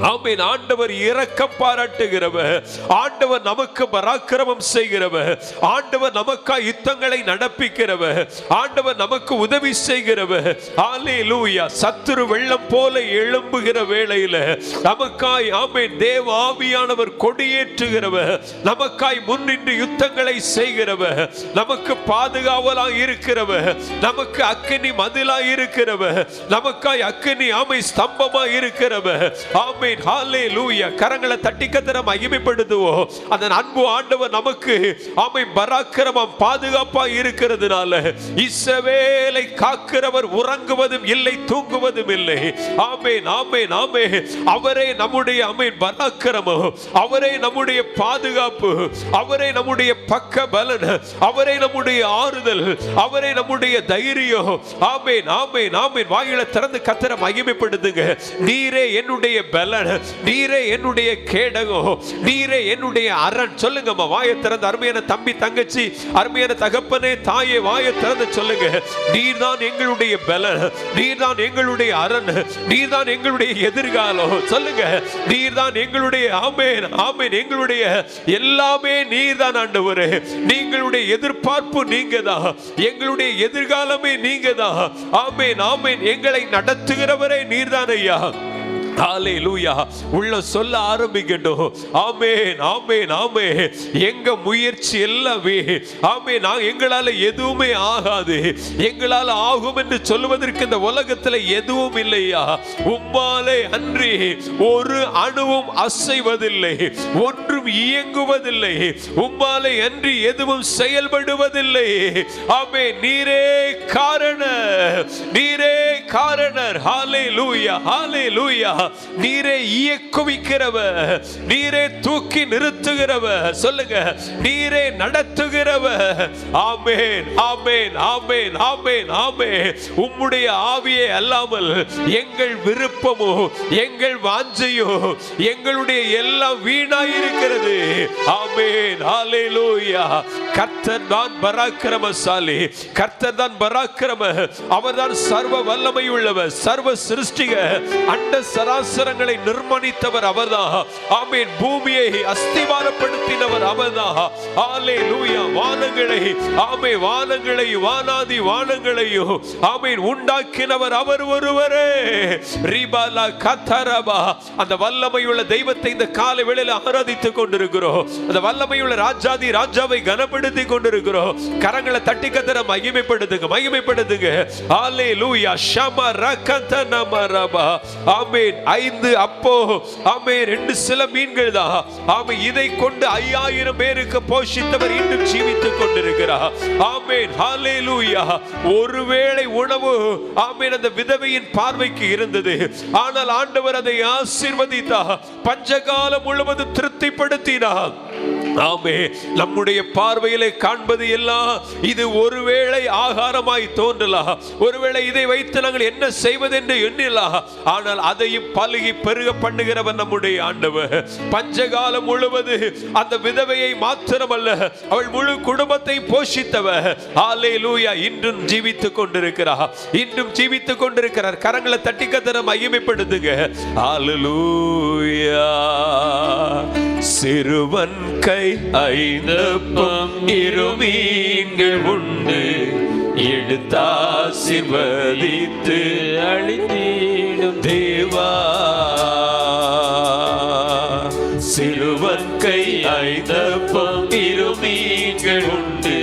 ஆமீன் ஆண்டவர் இரக்கம் பாராட்டுகிறவர், ஆண்டவர் நமக்கு பராக்கிரமம் செய்கிறவர், ஆண்டவர் நமக்காய் யுத்தங்களை நடப்பிக்கிறவர், ஆண்டவர் நமக்கு உதவி செய்கிறவர். ஹல்லேலூயா. சத்துரு வெள்ளம் போல எழும்புகிற வேளையில நமக்காய் ஆமீன் தேவ ஆவியானவர் கொடியேற்றுகிறவர், நமக்காய் முன்னின்று யுத்தங்களை செய்கிறவர், நமக்கு பாதுகாவலாய் இருக்கிறவர், நமக்கு அக்கினி மதிலாய் இருக்கிறவர், நமக்காய் அக்கினி ஆமை ஸ்தம்பமாய் இருக்கிறவர். ஆமென். ஹல்லேலூயா. கரங்களை தட்டி கர்த்தரை மகிமைப்படுத்துவோம். அந்த அன்பு ஆண்டவர் நமக்கு ஆமென் பராக்கிரமம் பாதுகாப்பாய் இருக்கிறதுனால இஸ்ரவேலை காக்கிறவர் உறங்குவதும் இல்லை, தூங்குவதும் இல்லை. ஆமென், ஆமென், ஆமென். அவரே நம்முடைய ஆமென் பராக்கிரமம், அவரே நம்முடைய பாதுகாப்பு, அவரே நம்முடைய பக்க பலன், அவரே நம்முடைய ஆறுதல், அவரே நம்முடைய தைரியம். ஆமென், ஆமென், ஆமென். வாயில திறந்து கர்த்தரை மகிமைப்படுத்துங்க. நீரே என்னுடைய பலன், நீரே என்னுடைய கேடகம், நீரே என்னுடைய அரண். சொல்லுங்கம்மா வாயை திறந்து. அருமையான தம்பி தங்கச்சி, அருமையான தகப்பனே தாயே, வாயை திறந்து சொல்லுங்க. நீர்தான் எங்களுடைய பலன், நீர்தான் எங்களுடைய அரண், நீர்தான் எங்களுடைய எதிர்காலம். சொல்லுங்க. நீர்தான் எங்களுடைய ஆமென், ஆமென், எங்களுடைய எல்லாமே நீர்தான் ஆண்டவரே. நீங்களுடைய எதிர்பார்ப்பு நீங்கதான், எங்களுடைய எதிர்காலமே நீங்கதான். ஆமென், ஆமென். எங்களை நடத்துகிறவரே நீர்தான் ஐயா. ஹல்லேலூயா. உள்ள சொல்ல ஆரம்பிக்கட்டும். ஆமென், ஆமென், ஆமென். எங்க முயற்சி எல்லாமே ஆமென் எங்களால எதுவுமே ஆகாது. எங்களால ஆகும் என்று சொல்வதற்கு இந்த உலகத்துல எதுவும் இல்லையா. உம்மாலே அன்றி ஒரு அணுவும் அசைவதில்லை, ஒன்றும் இயங்குவதில்லை. உம்மாலே அன்றி எதுவும் செயல்படுவதில்லை. ஆமென். நீரே காரணர், நீரே காரணர். ஹல்லேலூயா, ஹல்லேலூயா. நீரே இயக்குவிக்கிறவர், நீரே தூக்கி நிறுத்துகிறவர். சொல்லுங்க. நீரே நடத்துகிறவர். ஆமென், ஆமென், ஆமென், ஆமென், ஆமென். உம்முடைய ஆவியே அல்லாமல் எங்கள் விருப்பமோ எங்கள் வாஞ்சையோ எங்களுடைய எல்லாம் வீணாயிருக்கிறது. ஆமென், ஹல்லேலூயா. கர்த்தர் தான் பராக்கிரமசாலி, கர்த்தர் தான் பராக்கிரம, அவர்தான் சர்வ வல்லமை உள்ளவர், சர்வ சிருஷ்டிகர், அண்ட சராசரங்களை நிர்மாணித்தவர் அவர்தான். ஆமென். பூமியை அஸ்திவாரப்படுத்தினவர் அவர்தான். ஹல்லேலூயா. வானங்களை ஆமென், வானங்களை வானாதி வானங்களையும் ஆமென் உண்டாக்கினவர் அவர் ஒருவரே. ரிபாலா கதரபா. அந்த வல்லமையுள்ள தெய்வத்தை இந்த காலை வேளையில ஆராதித்துக் கொண்டிருக்கிறோம். அந்த வல்லமையுள்ள ராஜாதி ராஜாவை கனப்படுத்திக் கொண்டிருக்கிறோம். கரங்களை தட்டி கர்த்தரை மகிமைப்படுத்துங்க, மகிமைப்படுத்துங்க. ஹல்லேலூயா. ஷமா ரகதனமரபா. ஆமென். 5 அப்போ ஆமென் 2 சில மீன்கள் தான். ஆமென். இதை கொண்டு 5000 பேருக்கு போஷித்தவர் இன்னும் ஜீவித்துக் கொண்டிருக்கிறார். ஆமென். ஹல்லேலூயா. ஒருவேளை உணவு ஆமென் அந்த விதவையின் பார்வைக்கு இருந்தது, ஆனால் ஆண்டவர் அதை ஆசீர்வதித்தார். பஞ்சகாலம் முழுவதும் திருப்திப்படுத்தினார். ஆமென். நம்முடைய பார்வையிலே காண்பது எல்லாம் இது ஒருவேளை ஆகாரமாய் தோன்றலாம், ஒருவேளை இதை வைத்து நாங்கள் என்ன செய்வது என்று எண்ணலாம். ஆனால் அதையும் பலுகி பெருக பண்ணுகிறவர் நம்முடைய ஆண்டவர். பஞ்சகாலம் முழுவது அந்த விதவையை மாத்திரமல்ல, அவள் முழு குடும்பத்தை போஷித்தவர். ஹல்லேலூயா. இன்றும் ஜீவித்துக் கொண்டிருக்கிறார், இன்றும் ஜீவித்துக் கொண்டிருக்கிறார். கரங்களை தட்டி கர்த்தரை மகிமைப்படுத்துங்க. ஹல்லேலூயா. சிறுவன் கை 5 அப்பம் 2 மீன்கள் உண்டு எடுத்தாசீர்வதித்து அளித்திடும் தேவா. சிறுவன் கை 5 அப்பம் 2 மீன்கள் உண்டு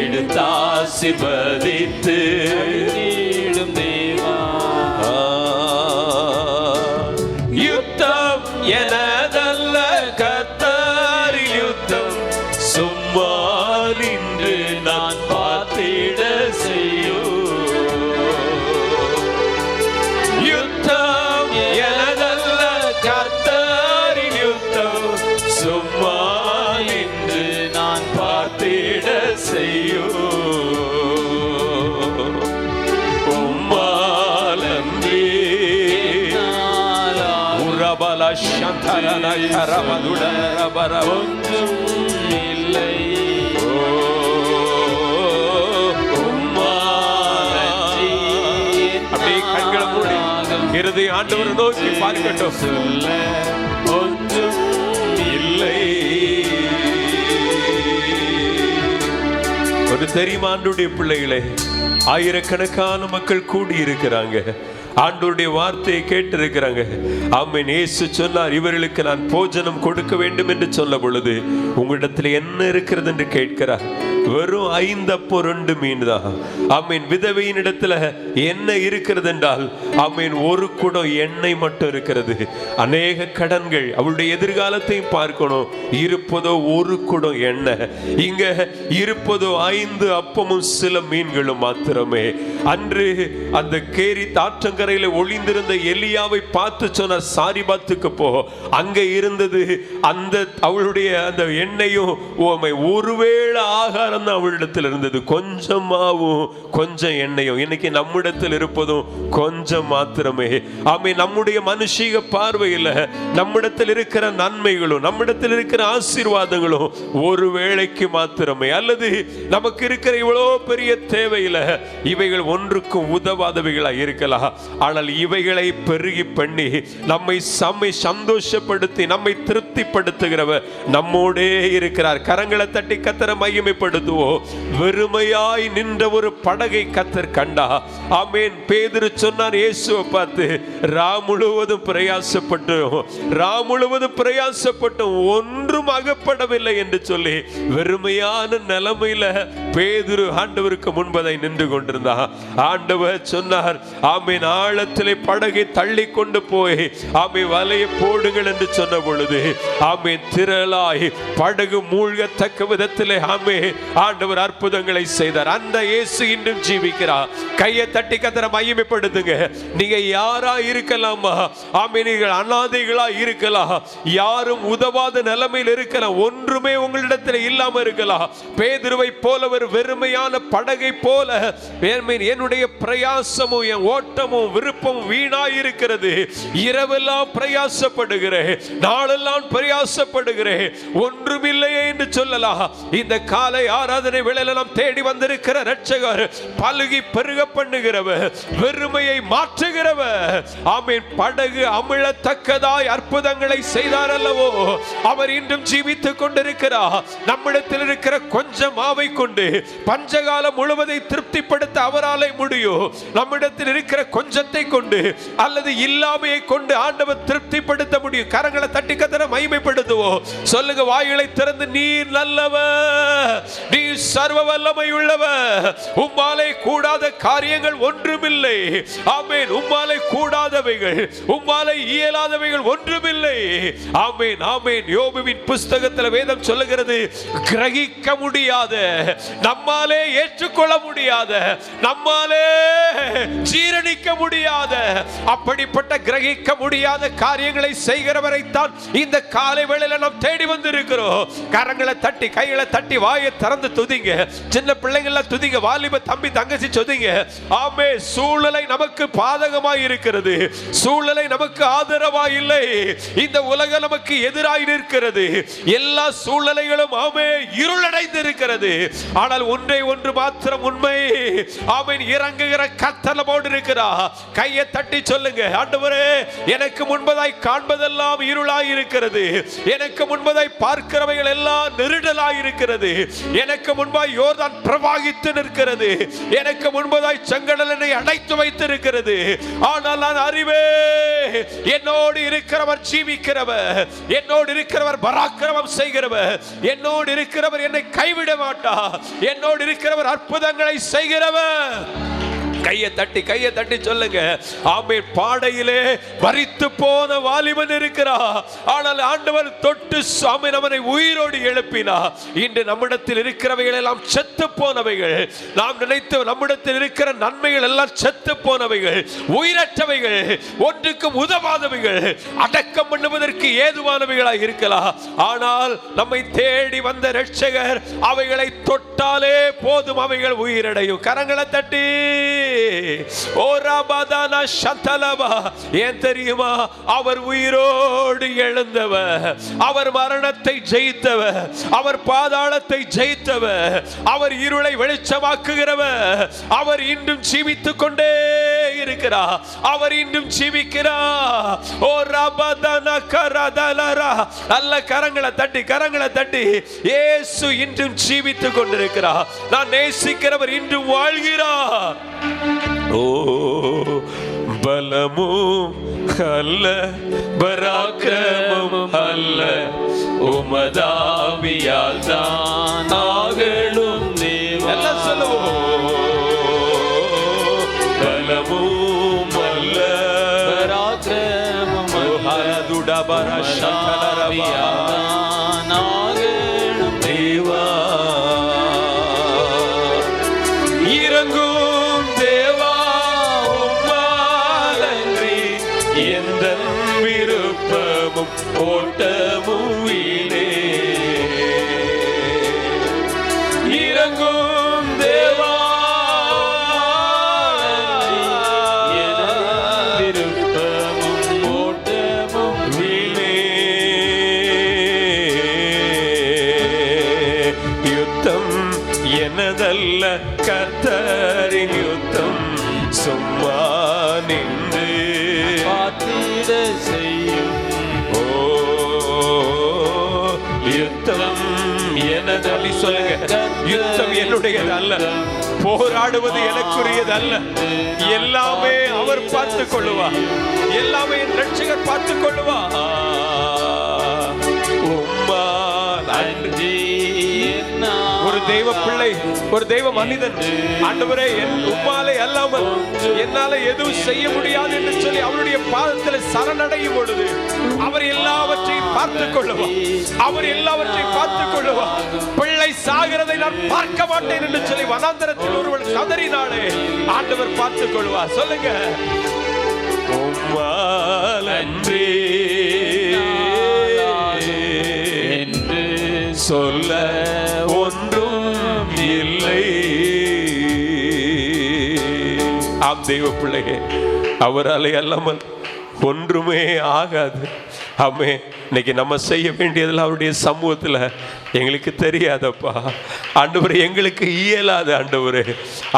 எடுத்தாசீர்வதித்து அளித்திடும் தேவா. யுத்தம் எனதல்ல கர்த்தரின் யுத்தம், சும்மா நின்று நான் பார்த்திட செய்யும். யுத்தம் எனதல்ல கர்த்தரின் யுத்தம், சும்மா நின்று நான் பார்த்திட செய்யும். உம்மாலன்றி உரபல சந்தரன கரமதுடரபர ஒன்றும் இல்லை. அப்படியே கண்களை மூடி இருதய ஆண்டவரை நோக்கி பார்க்கட்டும். சொல்ல ஒன்றும் இல்லை. ஒரு தெரியுமா ஆண்டவருடைய பிள்ளைகளே, ஆயிரக்கணக்கான மக்கள் கூடி இருக்கிறாங்க, ஆண்டவருடைய வார்த்தையை கேட்டு இருக்கிறாங்க. ஆமென். இயேசு சொன்னார், இவர்களுக்கு நான் போஜனம் கொடுக்க வேண்டும் என்று சொல்ல பொழுது உங்களிடத்தில் என்ன இருக்கிறது என்று கேட்கிறார். வெறும் 5 அப்பம் 2 மீன் தான். ஆமென். விதவையின் இடத்துல என்ன இருக்கிறது என்றால், ஆமென், 1 குடம் எண்ணெய் மட்டும் இருக்கிறது. அநேக கடன்கள், அவளுடைய எதிர்காலத்தையும் பார்க்கணும். இருப்பதோ 1 குடம் எண்ணெய். இங்க இருப்பதோ 5 அப்பமும் சில மீன்களும் மாத்திரமே. அன்று அந்த கேரி தாற்றங்கரையில ஒளிந்திருந்த எலியாவை பார்த்து சொன்ன, சாரிபாத்துக்கு போ, அங்க இருந்தது அந்த அவளுடைய அந்த எண்ணெயும் ஒருவேளை ஆகாரம் அவளிடத்தில் இருந்தது. கொஞ்சம் மாவும் கொஞ்சம் எண்ணெயும். இன்னைக்கு நம்மிடத்தில் இருப்பதும் கொஞ்சம் மாத்திரமே. ஆமே. நம்முடைய மனுஷீக பார்வையில் நம்மிடத்தில் இருக்கிற நன்மைகளும் நம்மிடத்தில் இருக்கிற ஆசீர்வாதங்களும் ஒரு வேளைக்கு மாத்திரமே. அல்லது நமக்கு இருக்கிற இவ்வளோ பெரிய தேவையில இவைகள் ஒன்றுக்கும் உதவாதவைகளாக இருக்கலாம். ஆனால் இவைகளை பெருகி பண்ணி நம்மை சந்தோஷப்படுத்தி நம்மை திருப்திப்படுத்துகிறவர் நம்மோடே இருக்கிறார். கரங்களை தட்டி கர்த்தரை மகிமைப்படுத்துவோம். வெறுமையாய் நின்ற ஒரு படகை கர்த்தர் கண்டா. ஆமென். பேதுரு சொன்னார் இயேசுவை பார்த்து, முழுவதும் பிரயாசப்பட்டும் ஒன்றும் அகப்படவில்லை என்று சொல்லி வெறுமையான நிலைமையில பேதுரு ஆண்டவருக்கு முன்பதை நின்று கொண்டிருந்தார். ஆண்டவர் சொன்னார், ஆமென், ஆழத்திலே படகை தள்ளி கொண்டு போய் ஆமென் வலையை போடுங்கள் என்று சொன்ன பொழுது ஆமென் திரளாய் படகு மூழ்கத்தக்க விதத்திலே ஆமென் ஆண்டவர் அற்புதங்களை செய்தார். அந்த இயேசு இன்றும் ஜீவிக்கிறார். கையை தட்டி கர்த்தரை மகிமைப்படுத்துங்க. நீங்க யாரா இருக்கலாமா? ஆமென். நீங்கள் அனாதைகளா இருக்கலாம், யாரும் உதவாத நிலைமையில் இருக்கலாம், ஒன்றுமே உங்களிடத்தில் இல்லாம இருக்கலாம். பேதுருவை போல ஒரு வெறுமையான படகை போல என்னுடைய பிரயாசமும் என் ஓட்டமும் விருப்பமும் வீணாய் இருக்கிறது. இரவெல்லாம் பிரயாசப்படுகிறேன், நாளெல்லாம் பிரயாசப்படுகிறேன், ஒன்றுமில்லையே என்று சொல்லலாம். இந்த காலை ஆராதனை வேளையில நாம் தேடி வந்திருக்கிற இரட்சகர் பலுகி பெருக பண்ணுகிறவர், வெறுமையை மாற்றுகிறவர். ஆமென். படகு அமிழத்தக்கதாய் அற்புதங்களை செய்தார் அல்லவோ, அவர் இன்றும் ஜீவித்துக் கொண்டிருக்கிறார். நம்மிடத்தில் இருக்கிற கொஞ்சம் மாவை கொண்டு பஞ்சகாலம் முழுவதை திருப்திப்படுத்த அவராலே முடியும். நம்மிடத்தில் இருக்கிற கொஞ்சத்தை கொண்டு அல்லது இல்லாமையை கொண்டு ஆண்டவர் திருப்திப்படுத்த முடியும். கரங்களை தட்டி கர்த்தரை மகிமைப்படுத்துவோம். சொல்லுங்க, வாய்களை திறந்து, நீர் நல்லவர், நீ சர்வ வல்லமை உள்ளவர், உம்மாலே கூடாத காரியங்கள் ஒன்றுமில்லை. ஆமென். உம்மாலே கூடாதவைகள், உம்மாலே இயலாதவைகள் ஒன்றுமில்லை. ஆமென், ஆமென். யோபுவின் புஸ்தகத்தில் வேதம் சொல்லுகிறது, கிரகிக்க முடியாத, நம்மாலே ஏற்றுக்கொள்ள முடியாத, நம்மாலே ஜீரணிக்க முடியாத, அப்படிப்பட்ட கிரகிக்க முடியாத காரியங்களை செய்கிறவரை தான் இந்த காலை வேளையில நாம் தேடி வந்திருக்கிறோம். கரங்களை தட்டி கைகளை தட்டி வாயை திறந்து துதிங்க. சின்ன பிள்ளைங்கள துதிங்க, வாலிப தம்பி தங்கச்சி துதிங்க. ஆமே. சூழ்நிலை நமக்கு பாதகமாய் இருக்கிறது, சூழ்நிலை நமக்கு ஆதரவாய் இல்லை, இந்த உலகம் நமக்கு எதிராய் இருக்கிறது. எல்லா சூழ்நிலைகளும் ஆமே இருளடைந்து இருக்கிறது. ஆனால் ஒன்றை ஒன்று மாத்திரம் உண்மை, ஆமென், இறங்குகிற கர்த்தர் நம்மோடு இருக்கிறார். கையை தட்டி சொல்லுங்க, ஆண்டவரே எனக்கு முன்பதாய் காண்பதெல்லாம் இருளாய் இருக்கிறது, எனக்கு முன்பதாய் பார்க்கிறவைகள் எல்லாம் நெருடலாய் இருக்கிறது, எனக்கு முன்பாய் யோர்தான் பிரவாகித்து நிற்கிறது, எனக்கு முன்பதாய் செங்கடல் என்னை அடைத்து வைத்திருக்கிறது. ஆனால் நான் அறிவே, என்னோடு இருக்கிறவர் ஜீவிக்கிறவர், என்னோடு இருக்கிறவர் பராக்கிரமம் செய்கிறவர், என்னோடு இருக்கிறவர் என்னை கைவிட மாட்டார், என்னோடு இருக்கிறவர் அற்புதங்களை செய்கிறவர். கையை தட்டி சொல்லுங்க, ஆமென். பாடையிலே மரித்து போன வாலிபன் இருக்கிறார், ஆனால் ஆண்டவர் தொட்டு ஆமென் அவனை உயிரோடு எழுப்பினார். இன்று நம்மிடத்தில் இருக்கிறவைகள் எல்லாம் செத்து போனவைகள், நாம் நினைத்து நம்மிடத்தில் இருக்கிற நன்மைகள் எல்லாம் செத்து போனவைகள், உயிரற்றவைகள், ஒன்றுக்கும் உதவாதவைகள், அடக்கம் பண்ணுவதற்கு ஏதுவானவைகளாக இருக்கலாம். ஆனால் நம்மை தேடி வந்த இரட்சகர் அவைகளை தொட்டாலே போதும், அவைகள் உயிரடையும். கரங்களை தட்டி ஏன் தெரியுமா? அவர் உயிரோடு எழுந்தவர், அவர் மரணத்தை ஜெயித்தவர், அவர் பாதாளத்தை ஜெயித்தவர், அவர் இருளை வெளிச்சமாக்குகிறவர், அவர் இன்றும் ஜீவித்துக் கொண்டே இருக்கிறார், அவர் இன்றும் ஜீவிக்கிறார். ஓ ரபதன கரதலரா, நல்ல கரங்களை தட்டி இயேசு இன்றும் ஜீவித்துக் கொண்டிருக்கிறார். நான் நேசிக்கிறவர் இன்றும் வாழ்கிறார். ஓ பலமும் அல்ல, பராக்கிரமும் அல்ல, உமதாவியால் தான் ஆகணும் தேவா. எல்லாம் சொல்லுவோம். பலமும் அல்ல, பராக்கிரமும் அல்ல, உமதாவியால் தான் ஆகணும் தேவா. இறங்கும் தேவா, உம்மாலன்றி எந்த விருப்பமும் ஓட்டமும் வீணே. இறங்கும் தேவா, விருப்பமும் ஓட்டமும் வீணே. யுத்தம் எனதல்ல, கர்த்தரின் யுத்தம், சும்மா நின்று பார்த்திட செய்யும். ஓ யுத்தம் எனதல்ல, சொல்லுங்க, யுத்தம் என்னுடையது அல்ல, போராடுவது எனக்குரியது அல்ல, எல்லாமே அவர் பார்த்துக் கொள்ளுவார், எல்லாமே என் ரட்சகர் பார்த்துக் கொள்ளுவார். உம்மா நன்றி. ஒரு தெய்வ பிள்ளை, ஒரு தெய்வ மனிதன், ஆண்டவரே உம்மாலே அல்லாமல் என்னால எதுவும் செய்ய முடியாது என்று சொல்லி அவருடைய பாதத்தில் சரணடையும் பொழுது அவர் எல்லாவற்றையும் பார்த்துக் கொள்ளுவார், அவர் எல்லாவற்றையும் பார்த்துக் கொள்ளுவார். பிள்ளை சாகிறதை நான் பார்க்க மாட்டேன் என்று சொல்லி வனாந்தரத்தில் ஒருவன் கதறினாலே ஆண்டவர் பார்த்துக் கொள்வார். சொல்லுங்க, உம்மால் அன்றி என்று சொல்ல ஒன்றும் இல்லை. ஆம் தெய்வ பிள்ளையே, அவராலே அல்லாமல் ஒன்றுமே ஆகாது. ஆமே, இன்னைக்கு நம்ம செய்ய வேண்டியதெல்லாம் அவருடைய சமூகத்தில் எங்களுக்கு தெரியாதப்பா ஆண்டவரே, எங்களுக்கு இயலாது ஆண்டவரே.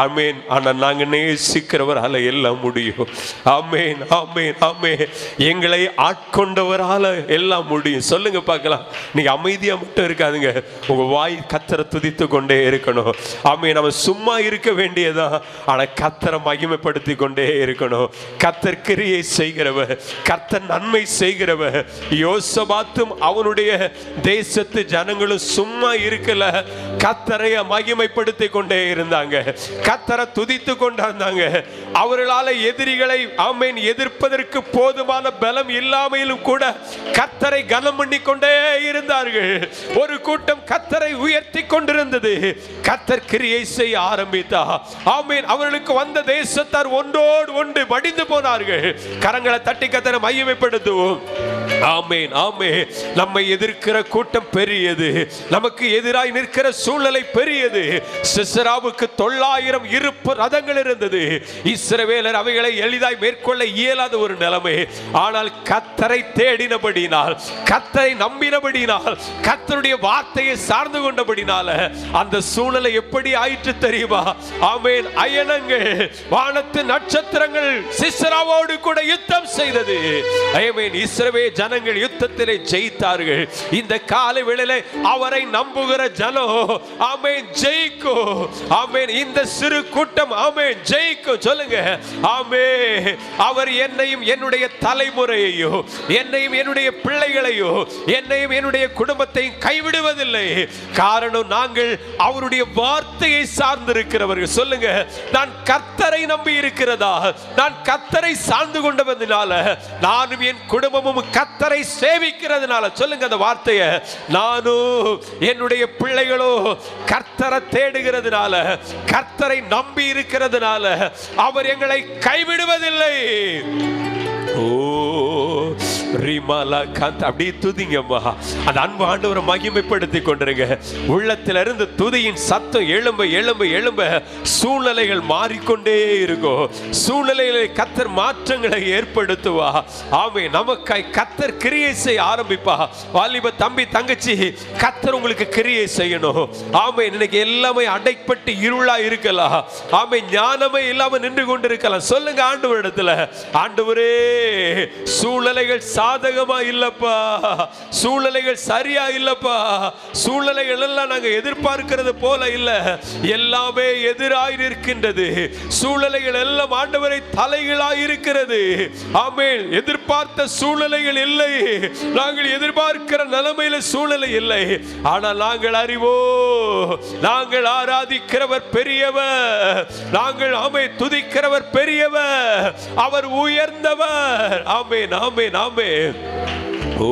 ஆமேன். ஆனால் நாங்கள் நேசிக்கிறவரால் எல்லாம் முடியும். ஆமேன், ஆமேன், ஆமேன். எங்களை ஆட்கொண்டவரால் எல்லாம் முடியும். சொல்லுங்க பார்க்கலாம். நீங்க அமைதியாக மட்டும் இருக்காதுங்க, உங்க வாய் கர்த்தரை துதித்து கொண்டே இருக்கணும். ஆமேன். நம்ம சும்மா இருக்க வேண்டியதான், ஆனால் கர்த்தரை மகிமைப்படுத்தி கொண்டே இருக்கணும். கர்த்தர் கிரியை செய்கிறவர், கர்த்தர் நன்மை செய்கிறவர். யோசபாத்தும் அவனுடைய தேசத்து ஜனங்களும் சும்மா இருக்கல, கர்த்தரை மகிமைப்படுத்தி கொண்டே இருந்தாங்க, கர்த்தரை துதித்து கொண்டாங்க. அவர்களால் எதிரிகளை ஆமென் எதிர்ப்பதற்கு போதுமான பலம் இல்லாமையிலும் கூட கர்த்தரை கனம் பண்ணி கொண்டே இருந்தார்கள். ஒரு கூட்டம் கர்த்தரை உயர்த்தி கொண்டிருந்தது. கர்த்தர் கிரியை செய்ய ஆரம்பித்தார். ஆமென். அவர்களுக்கு வந்த தேசத்தார் ஒன்றோடு ஒன்று மடிந்து போனார்கள். கரங்களை தட்டி கர்த்தரை மகிமைப்படுத்துவோம். ஆமென், ஆமே. நம்மை எதிர்க்கிற கூட்டம் பெரியது, நமக்கு எதிராய் நிற்கிற சூழ்நிலை பெரியது. சிசராவுக்கு 900 இருப்பு ரதங்கள் இருந்தது. இஸ்ரவேலர் அவைகளை எளிதாய் மேற்கொள்ள இயலாத ஒரு நிலைமை. ஆனால் கர்த்தரை தேடினபடினால், கர்த்தரை நம்பினபடினால், கர்த்தருடைய வார்த்தையை சார்ந்து கொண்டபடினால அந்த சூழ்நிலை எப்படி ஆயிற்று தெரியுமா? ஆமென். அயனங்கள், வானத்து நட்சத்திரங்கள் சிசராவோடு கூட யுத்தம் செய்தது. ஆமென். இஸ்ரவேல் ஜனங்கள் யுத்தத்திலே ஜெயித்தார்கள். இந்த காலை வேளையிலே அவரை நம்புகிற ஜனம் ஆமென் ஜெயிக்கும். ஆமென். இந்த சிறு கூட்டம் ஆமென் ஜெயிக்கும். சொல்லுங்க ஆமென். அவர் என்னையும் என்னுடைய தலைமுறையையோ, என்னையும் என்னுடைய பிள்ளைகளையோ, என்னையும் என்னுடைய குடும்பத்தையும் கைவிடுவதில்லை. காரணம் நாங்கள் அவருடைய வார்த்தையை சார்ந்திருக்கிறவர்கள். சொல்லுங்க, நான் கர்த்தரை நம்பி இருக்கிறதா, நான் கர்த்தரை சார்ந்து கொண்டவதனால, நானும் என் குடும்பமும் கர்த்தரை சேவிக்கிறதுனால, சொல்லுங்க அந்த வார்த்தையை, நானும் என்னுடைய பிள்ளைகளோ கர்த்தரை தேடுகிறதுனால, கர்த்தரை நம்பி இருக்கிறதுனால அவர் எங்களை கைவிடுவதில்லை. ஓ ரிமாலா காந்த், அப்படியே துதிங்கம்மா. அந்த அன்பு ஆண்டவரை மகிமைப்படுத்தி கொண்டிருங்க. உள்ளத்திலிருந்து துதியின் சத்தம் எழும்ப எழும்ப எழும்ப சூழ்நிலைகள் மாறிக்கொண்டே இருக்கும். சூழ்நிலைகளை கர்த்தர் மாற்றங்களை ஏற்படுத்துவா. ஆமே. நமக்காய் கர்த்தர் கிரியை செய்ய ஆரம்பிப்பா. வாலிப தம்பி தங்கச்சி, கர்த்தர் உங்களுக்கு கிரியை செய்யணும். ஆமே. இன்னைக்கு எல்லாமே அடைப்பட்டு இருளா இருக்கலாம். ஆமே. ஞானமே இல்லாம நின்று கொண்டு இருக்கலாம். சொல்லுங்க ஆண்டவரிடத்துல, ஆண்டவரே சூழ்நிலைகள் சாதகமா இல்லப்பா, சூழ்நிலைகள் சரியா இல்லப்பா, சூழ்நிலைகள் எல்லாம் நாங்க எதிர்பார்க்கிறது போல இல்ல, எல்லாமே எதிராய் இருக்கின்றது. சூழ்நிலைகள் எல்லாம் ஆண்டவரை தலைகளாய் இருக்கிறது. ஆமென். எதிர்பார்த்த சூழ்நிலைகள் இல்லை, நாங்கள் எதிர்பார்க்கிற நிலைமையில சூழ்நிலை இல்லை. ஆனால் நாங்கள் அறிவோ, நாங்கள் ஆராதிக்கிறவர் பெரியவர், நாங்கள் ஆமே துதிக்கிறவர் பெரியவர், அவர் உயர்ந்தவர். ஆமென் ஆமென் ஆமென். ஓ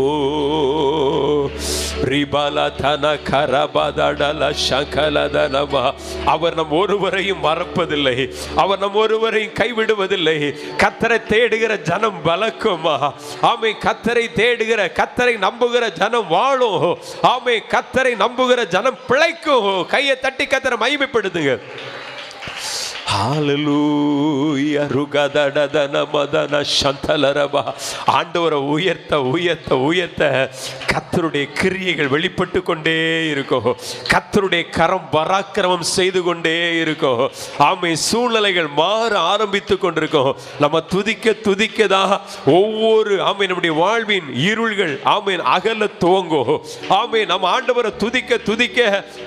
அவர் நம் ஒருவரையும் மறப்பதில்லை, அவர் நம் ஒருவரையும் கைவிடுவதில்லை. கர்த்தரை தேடுகிற ஜனம் பலக்குமா? ஆமே. கர்த்தரை தேடுகிற, கர்த்தரை நம்புகிற ஜனம் வாழும். ஆமே. கர்த்தரை நம்புகிற ஜனம் பிழைக்கும். கையை தட்டி கர்த்தரை மகிமைப்படுத்துங்க. ஆண்டவரை உயர்த்த உயர்த்த உயர்த்த கர்த்தருடைய கிரியைகள் வெளிப்பட்டு கொண்டே இருக்கும். கர்த்தருடைய கரம் பராக்கிரமம் செய்து கொண்டே இருக்கும். ஆமே. சூழ்நிலைகள் மாற ஆரம்பித்து கொண்டிருக்கும். நம்ம துதிக்க துதிக்க தான் ஒவ்வொரு ஆமே நம்முடைய வாழ்வின் இருள்கள் ஆமே அகல துவங்கும். ஆமே. நம்ம ஆண்டவரை துதிக்க துதிக்க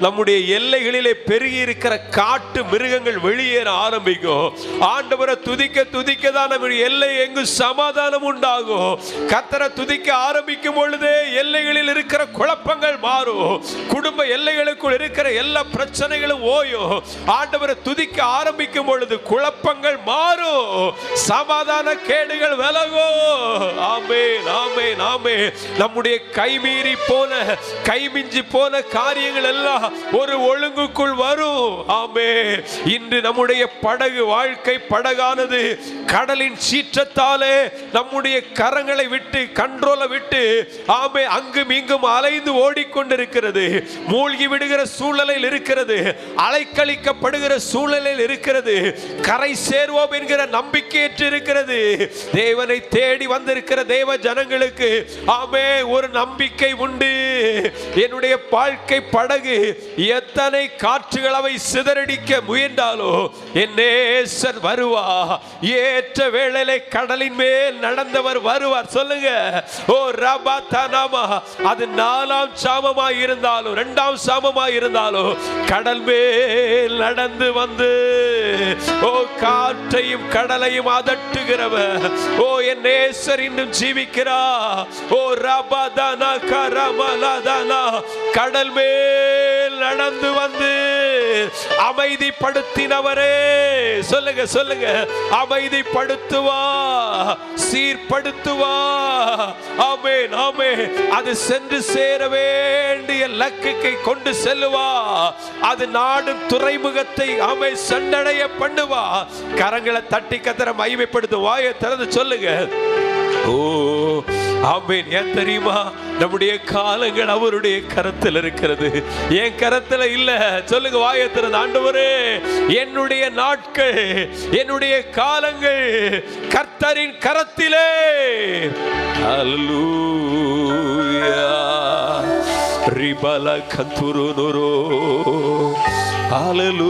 நம்முடைய எல்லைகளிலே பெருகி இருக்கிற காட்டு மிருகங்கள் வெளியேற ஆரம்பிக்கும். ஆண்டவரை துதிக்க துதிக்க தான் நம்முடைய எல்லை எங்கு சமாதானம் உண்டாகும். கர்த்தரை துதிக்க ஆரம்பிக்கும் பொழுதே எல்லைகளில் இருக்கிற குழப்பங்கள் மாறும். குடும்ப எல்லைகளுக்குள் இருக்கிற எல்லா பிரச்சனைகளும் ஓயும். ஆண்டவரை துதிக்க ஆரம்பிக்கும் பொழுது குழப்பங்கள் மாறும், சமாதான கேடுகள் விலகும். ஆமென் ஆமென் ஆமென். நம்முடைய கைமீறி போன, கைமிஞ்சி போன காரியங்கள் எல்லாம் ஒரு ஒழுங்குக்குள் வரும். ஆமென். இன்று நம்முடைய படகு வாழ்க்கை படகானது கடலின் சீற்றத்தாலே நம்முடைய கரங்களை விட்டு, கண்ட்ரோலை விட்டு ஆமே அங்கும் இங்கும் அலைந்து ஓடிக்கொண்டிருக்கிறது. மூழ்கி விடுகிற சூழ்நிலையில் இருக்கிறது, அலைக்கழிக்கப்படுகிற சூழ்நிலையில் இருக்கிறது. கரை சேர்வோம் என்கிற நம்பிக்கையற்று இருக்கிறது. தேவனை தேடி வந்திருக்கிற தேவ ஜனங்களுக்கு ஆமே ஒரு நம்பிக்கை உண்டு. என்னுடைய வாழ்க்கை படகு எத்தனை காற்றுகள் அவை சிதறடிக்க முயன்றாலோ என் நேசர் வருவா. ஏற்ற வேளையிலே கடலின் மேல் நடந்தவர் வருவார். சொல்லுங்க. ஓ ரபாதனாமா, அது 4ஆம் சாமமாய் இருந்தாலும் 2ஆம் சாமமாய் இருந்தாலும் கடல் மேல் நடந்து வந்து ஓ காற்றையும் கடலையும் அதட்டுகிறவர். ஓ என் நேசர் இன்னும் ஜீவிக்கிறா. ஓ ரபாதனா கரமலதனா, கடல் மேல் நடந்து வந்து அமைதிப்படுத்தினவரே. சொல்லுங்க சொல்லுங்க. அமைதிப்படுத்துவா, சீர்படுத்துவா. ஆமென் ஆமென். அது சென்று சேர வேண்டிய லக்குக்கு கொண்டு செல்லுவா. அது நாடும் துறைமுகத்தை ஆமென் சென்றடைய பண்ணுவா. கரங்களை தட்டி கர்த்தரை மகிமைப்படுத்தும். வாயை திறந்து சொல்லுங்க. ஓ ஆமென். ஏன் தெரியுமா? நம்முடைய காலங்கள் அவருடைய கரத்தில் இருக்கிறது, என் கரத்தில் இல்ல. சொல்லுங்க வாயை திறந்து, ஆண்டவரே என்னுடைய நாட்கள், என்னுடைய காலங்கள் கர்த்தரின் கரத்திலே. அல்லேலூயா. ரிபல கந்துருனோரோ. அல்லேலூயா.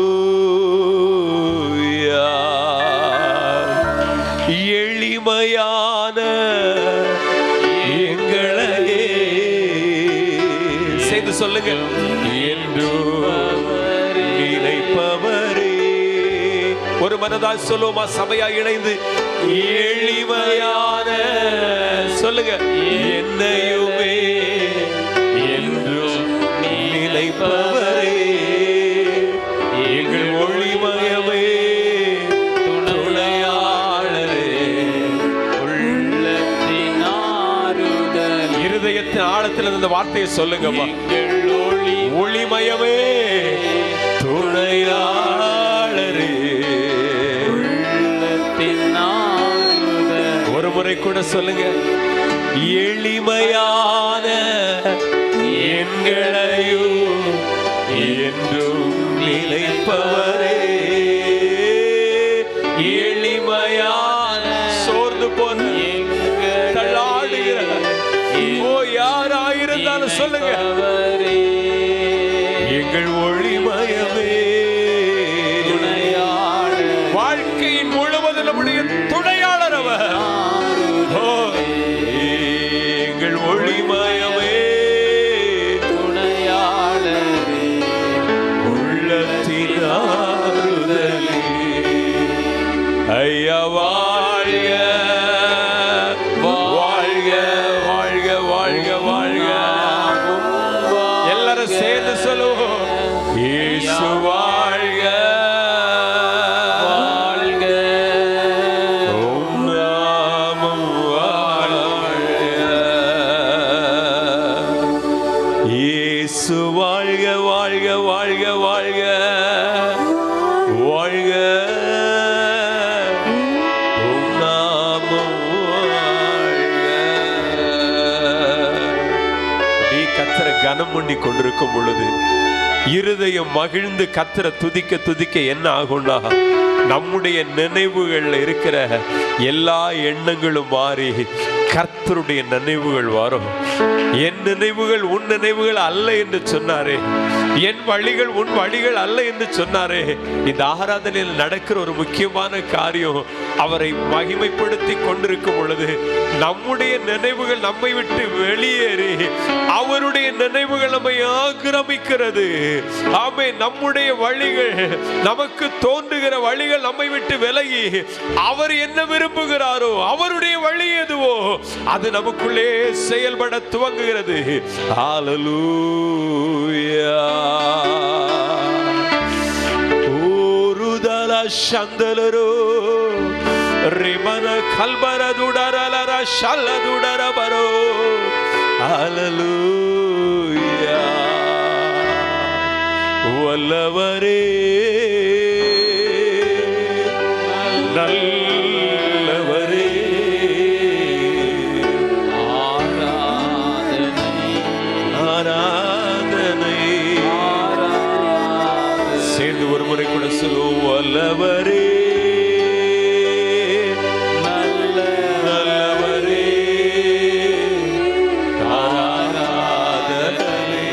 எளிமையான எங்களையே செய்து சொல்லுங்க, என்று நினைப்பவரே. ஒரு மனதாய் சொல்லுவோமா? சபையா இணைந்து எளிமையான சொல்லுங்க, என்னையுமே என்றும் நினைப்பவரே, எங்கள் ஒளிமயமே, இருதயத்தின் ஆழத்தில் இந்த வார்த்தையை சொல்லுங்க. ஒளிமயமே, துணையாளரே. ஒரு முறை கூட சொல்லுங்க, எளிமையான எங்களையும் என்றும் நிலைப்பவரே. எளிமையான சோர்ந்து போன தள்ளாடுகிற யாராயிருந்தாலும் சொல்லுங்க, எங்கள் ஒளிமயமே, வாழ்க்கையின் முழுவதும் நம்முடைய துணையாளர் அவர். எங்கள் ஒளிமயமே, துணையாளரே, உள்ளத்தின் ஆறுதலே. ஐயா வாழ்க, வாழ்க, வாழ்க, வாழ்க, வாழ்க. எல்லாரும் சேர்ந்து சொல்லுவோம், இயேசு வாழ்க, வாழ்க, உம் நாமம் வாழ்க. இயேசு வாழ்க, வாழ்க, வாழ்க, வாழ்க, வாழ்க, உம் நாமம் வாழ்க. நீ கர்த்தரை கனம் பண்ணி கொண்டிருக்கும் பொழுது இருதயம் மகிழ்ந்து கர்த்தரை துதிக்க துதிக்க என்ன ஆகும்னா, நம்முடைய நினைவுகள்ல இருக்கிற எல்லா எண்ணங்களும் மாறி கர்த்தருடைய நினைவுகள் வரும். என் நினைவுகள் உன் நினைவுகள் அல்ல என்று சொன்னாரே, என் வழிகள் உன் வழிகள் அல்ல என்று சொன்னாரே. இந்த ஆராதனையில் நடக்கிற ஒரு முக்கியமான காரியம், அவரை மகிமைப்படுத்தி கொண்டிருக்கும் பொழுது நம்முடைய நினைவுகள் நம்மை விட்டு வெளியேறி அவருடைய நினைவுகள் நம்மை ஆக்கிரமிக்கிறது. ஆமே, நம்முடைய வழிகள், நமக்கு தோன்றுகிற வழிகள் நம்மை விட்டு விலகி அவர் என்ன விரும்புகிறாரோ, அவருடைய வழி எதுவோ அது நமக்குள்ளே செயல்பட துவங்குகிறது. ஹல்லேலூயா. ஊருதல சந்தலரோ ரிமன கல்பரதுடரலர ஷல்லதுடரபரோ. ஹல்லேலூயா. வல்லவரே, நல்லவரே, ஆராதனை. சேர்ந்து ஒரு முறை கூட சொல்லுவோம், வல்லவரே, நல்லவரே, ஆராதனை.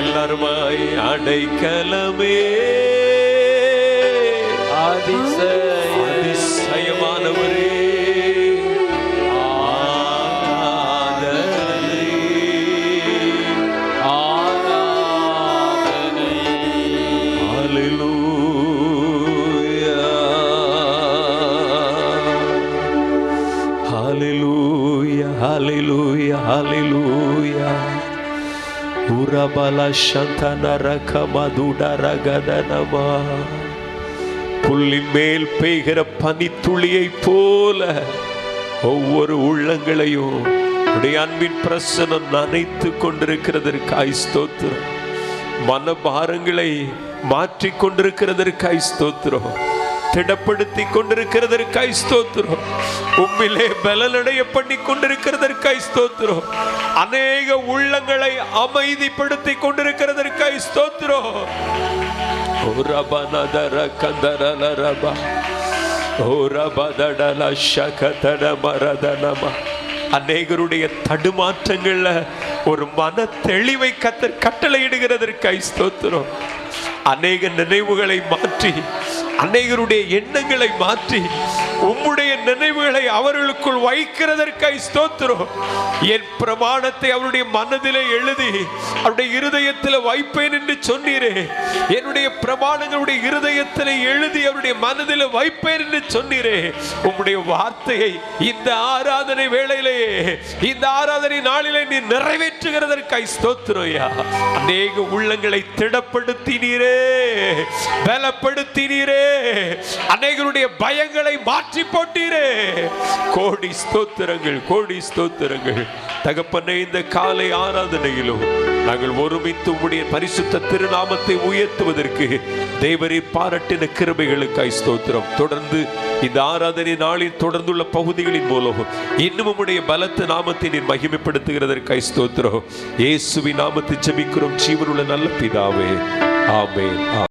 எல்லாருமாய் அடைக்கலமே, அதிசயமானவரே, Hallelujah, hallelujah. Urabala shantana rakamadura ragadanama. புல்லின் மேல் பெய்கிற பனித்துளியை போல ஒவ்வொரு உள்ளங்களையும் உடைய அன்பின் பிரசன்னம் நனைத்து கொண்டிருக்கிறதற்காய் ஸ்தோத்திரம். மனபாரங்களை மாற்றிக் கொண்டிருக்கிறதற்காய் ஸ்தோத்திரம். திடப்படுத்தி கொண்டிருக்கிறதற்காய் ஸ்தோத்திரம். உம்மிலே பலனடைய பண்ணி கொண்டிருக்கிறதற்காய் ஸ்தோத்திரம். அநேக உள்ளங்களை அமைதிப்படுத்தி கொண்டிருக்கிறதற்காய் ஸ்தோத்திரம். ஓ ரபனதர கந்தரலரபா ஓ ரபதடல ஷகதட மரதனமா. அநேகருடைய தடுமாற்றங்கள்ல ஒரு மன தெளிவை கர்த்தர் கட்டளையிடுகிறதற்காய் ஸ்தோத்திரம். அநேக நினைவுகளை மாற்றி, அநேகருடைய எண்ணங்களை மாற்றி, உம்முடைய நினைவுகளை அவர்களுக்குள் வைக்கிறதற்காய் ஸ்தோத்திரம். என் பிரமாணத்தை அவருடைய மனதிலே எழுதி அவருடைய இருதயத்தில் வைப்பேன் என்று சொன்னீரே. என்னுடைய பிரமாணங்களுடைய இருதயத்தில் எழுதி அவருடைய மனதில் வைப்பேன் என்று சொன்னீரே. உம்முடைய வார்த்தையை இந்த ஆராதனை வேளையிலேயே, இந்த ஆராதனை நாளிலே நீ நிறைவேற்றுகிறதற்காய் ஸ்தோத்திரம். அநேக உள்ளங்களை திடப்படுத்தினீரே, பலப்படுத்தினீரே, அநேகருடைய பயங்களை மாற்றி போட்டீரே. கோடி ஸ்தோத்திரங்கள், கோடி ஸ்தோத்திரங்கள் தகப்பனே. இந்த காலை ஆராதனையிலும் நாங்கள் ஒருமித்து உம்முடைய பரிசுத்த திருநாமத்தை உயர்த்துவதற்கு தேவரே பாராட்டின கிருபைகளுக்காய் ஸ்தோத்திரம். தொடர்ந்து இந்த ஆராதனை நாளில் தொடர்ந்துள்ள பகுதிகளின் மூலம் இன்னும் உம்முடைய பலத்த நாமத்தை நீர் மகிமைப்படுத்துகிறதற்காய் ஸ்தோத்திரம். இயேசுவின் நாமத்தை ஜெபிக்கிறோம் ஜீவனுள்ள நல்ல பிதாவே. ஆமென்.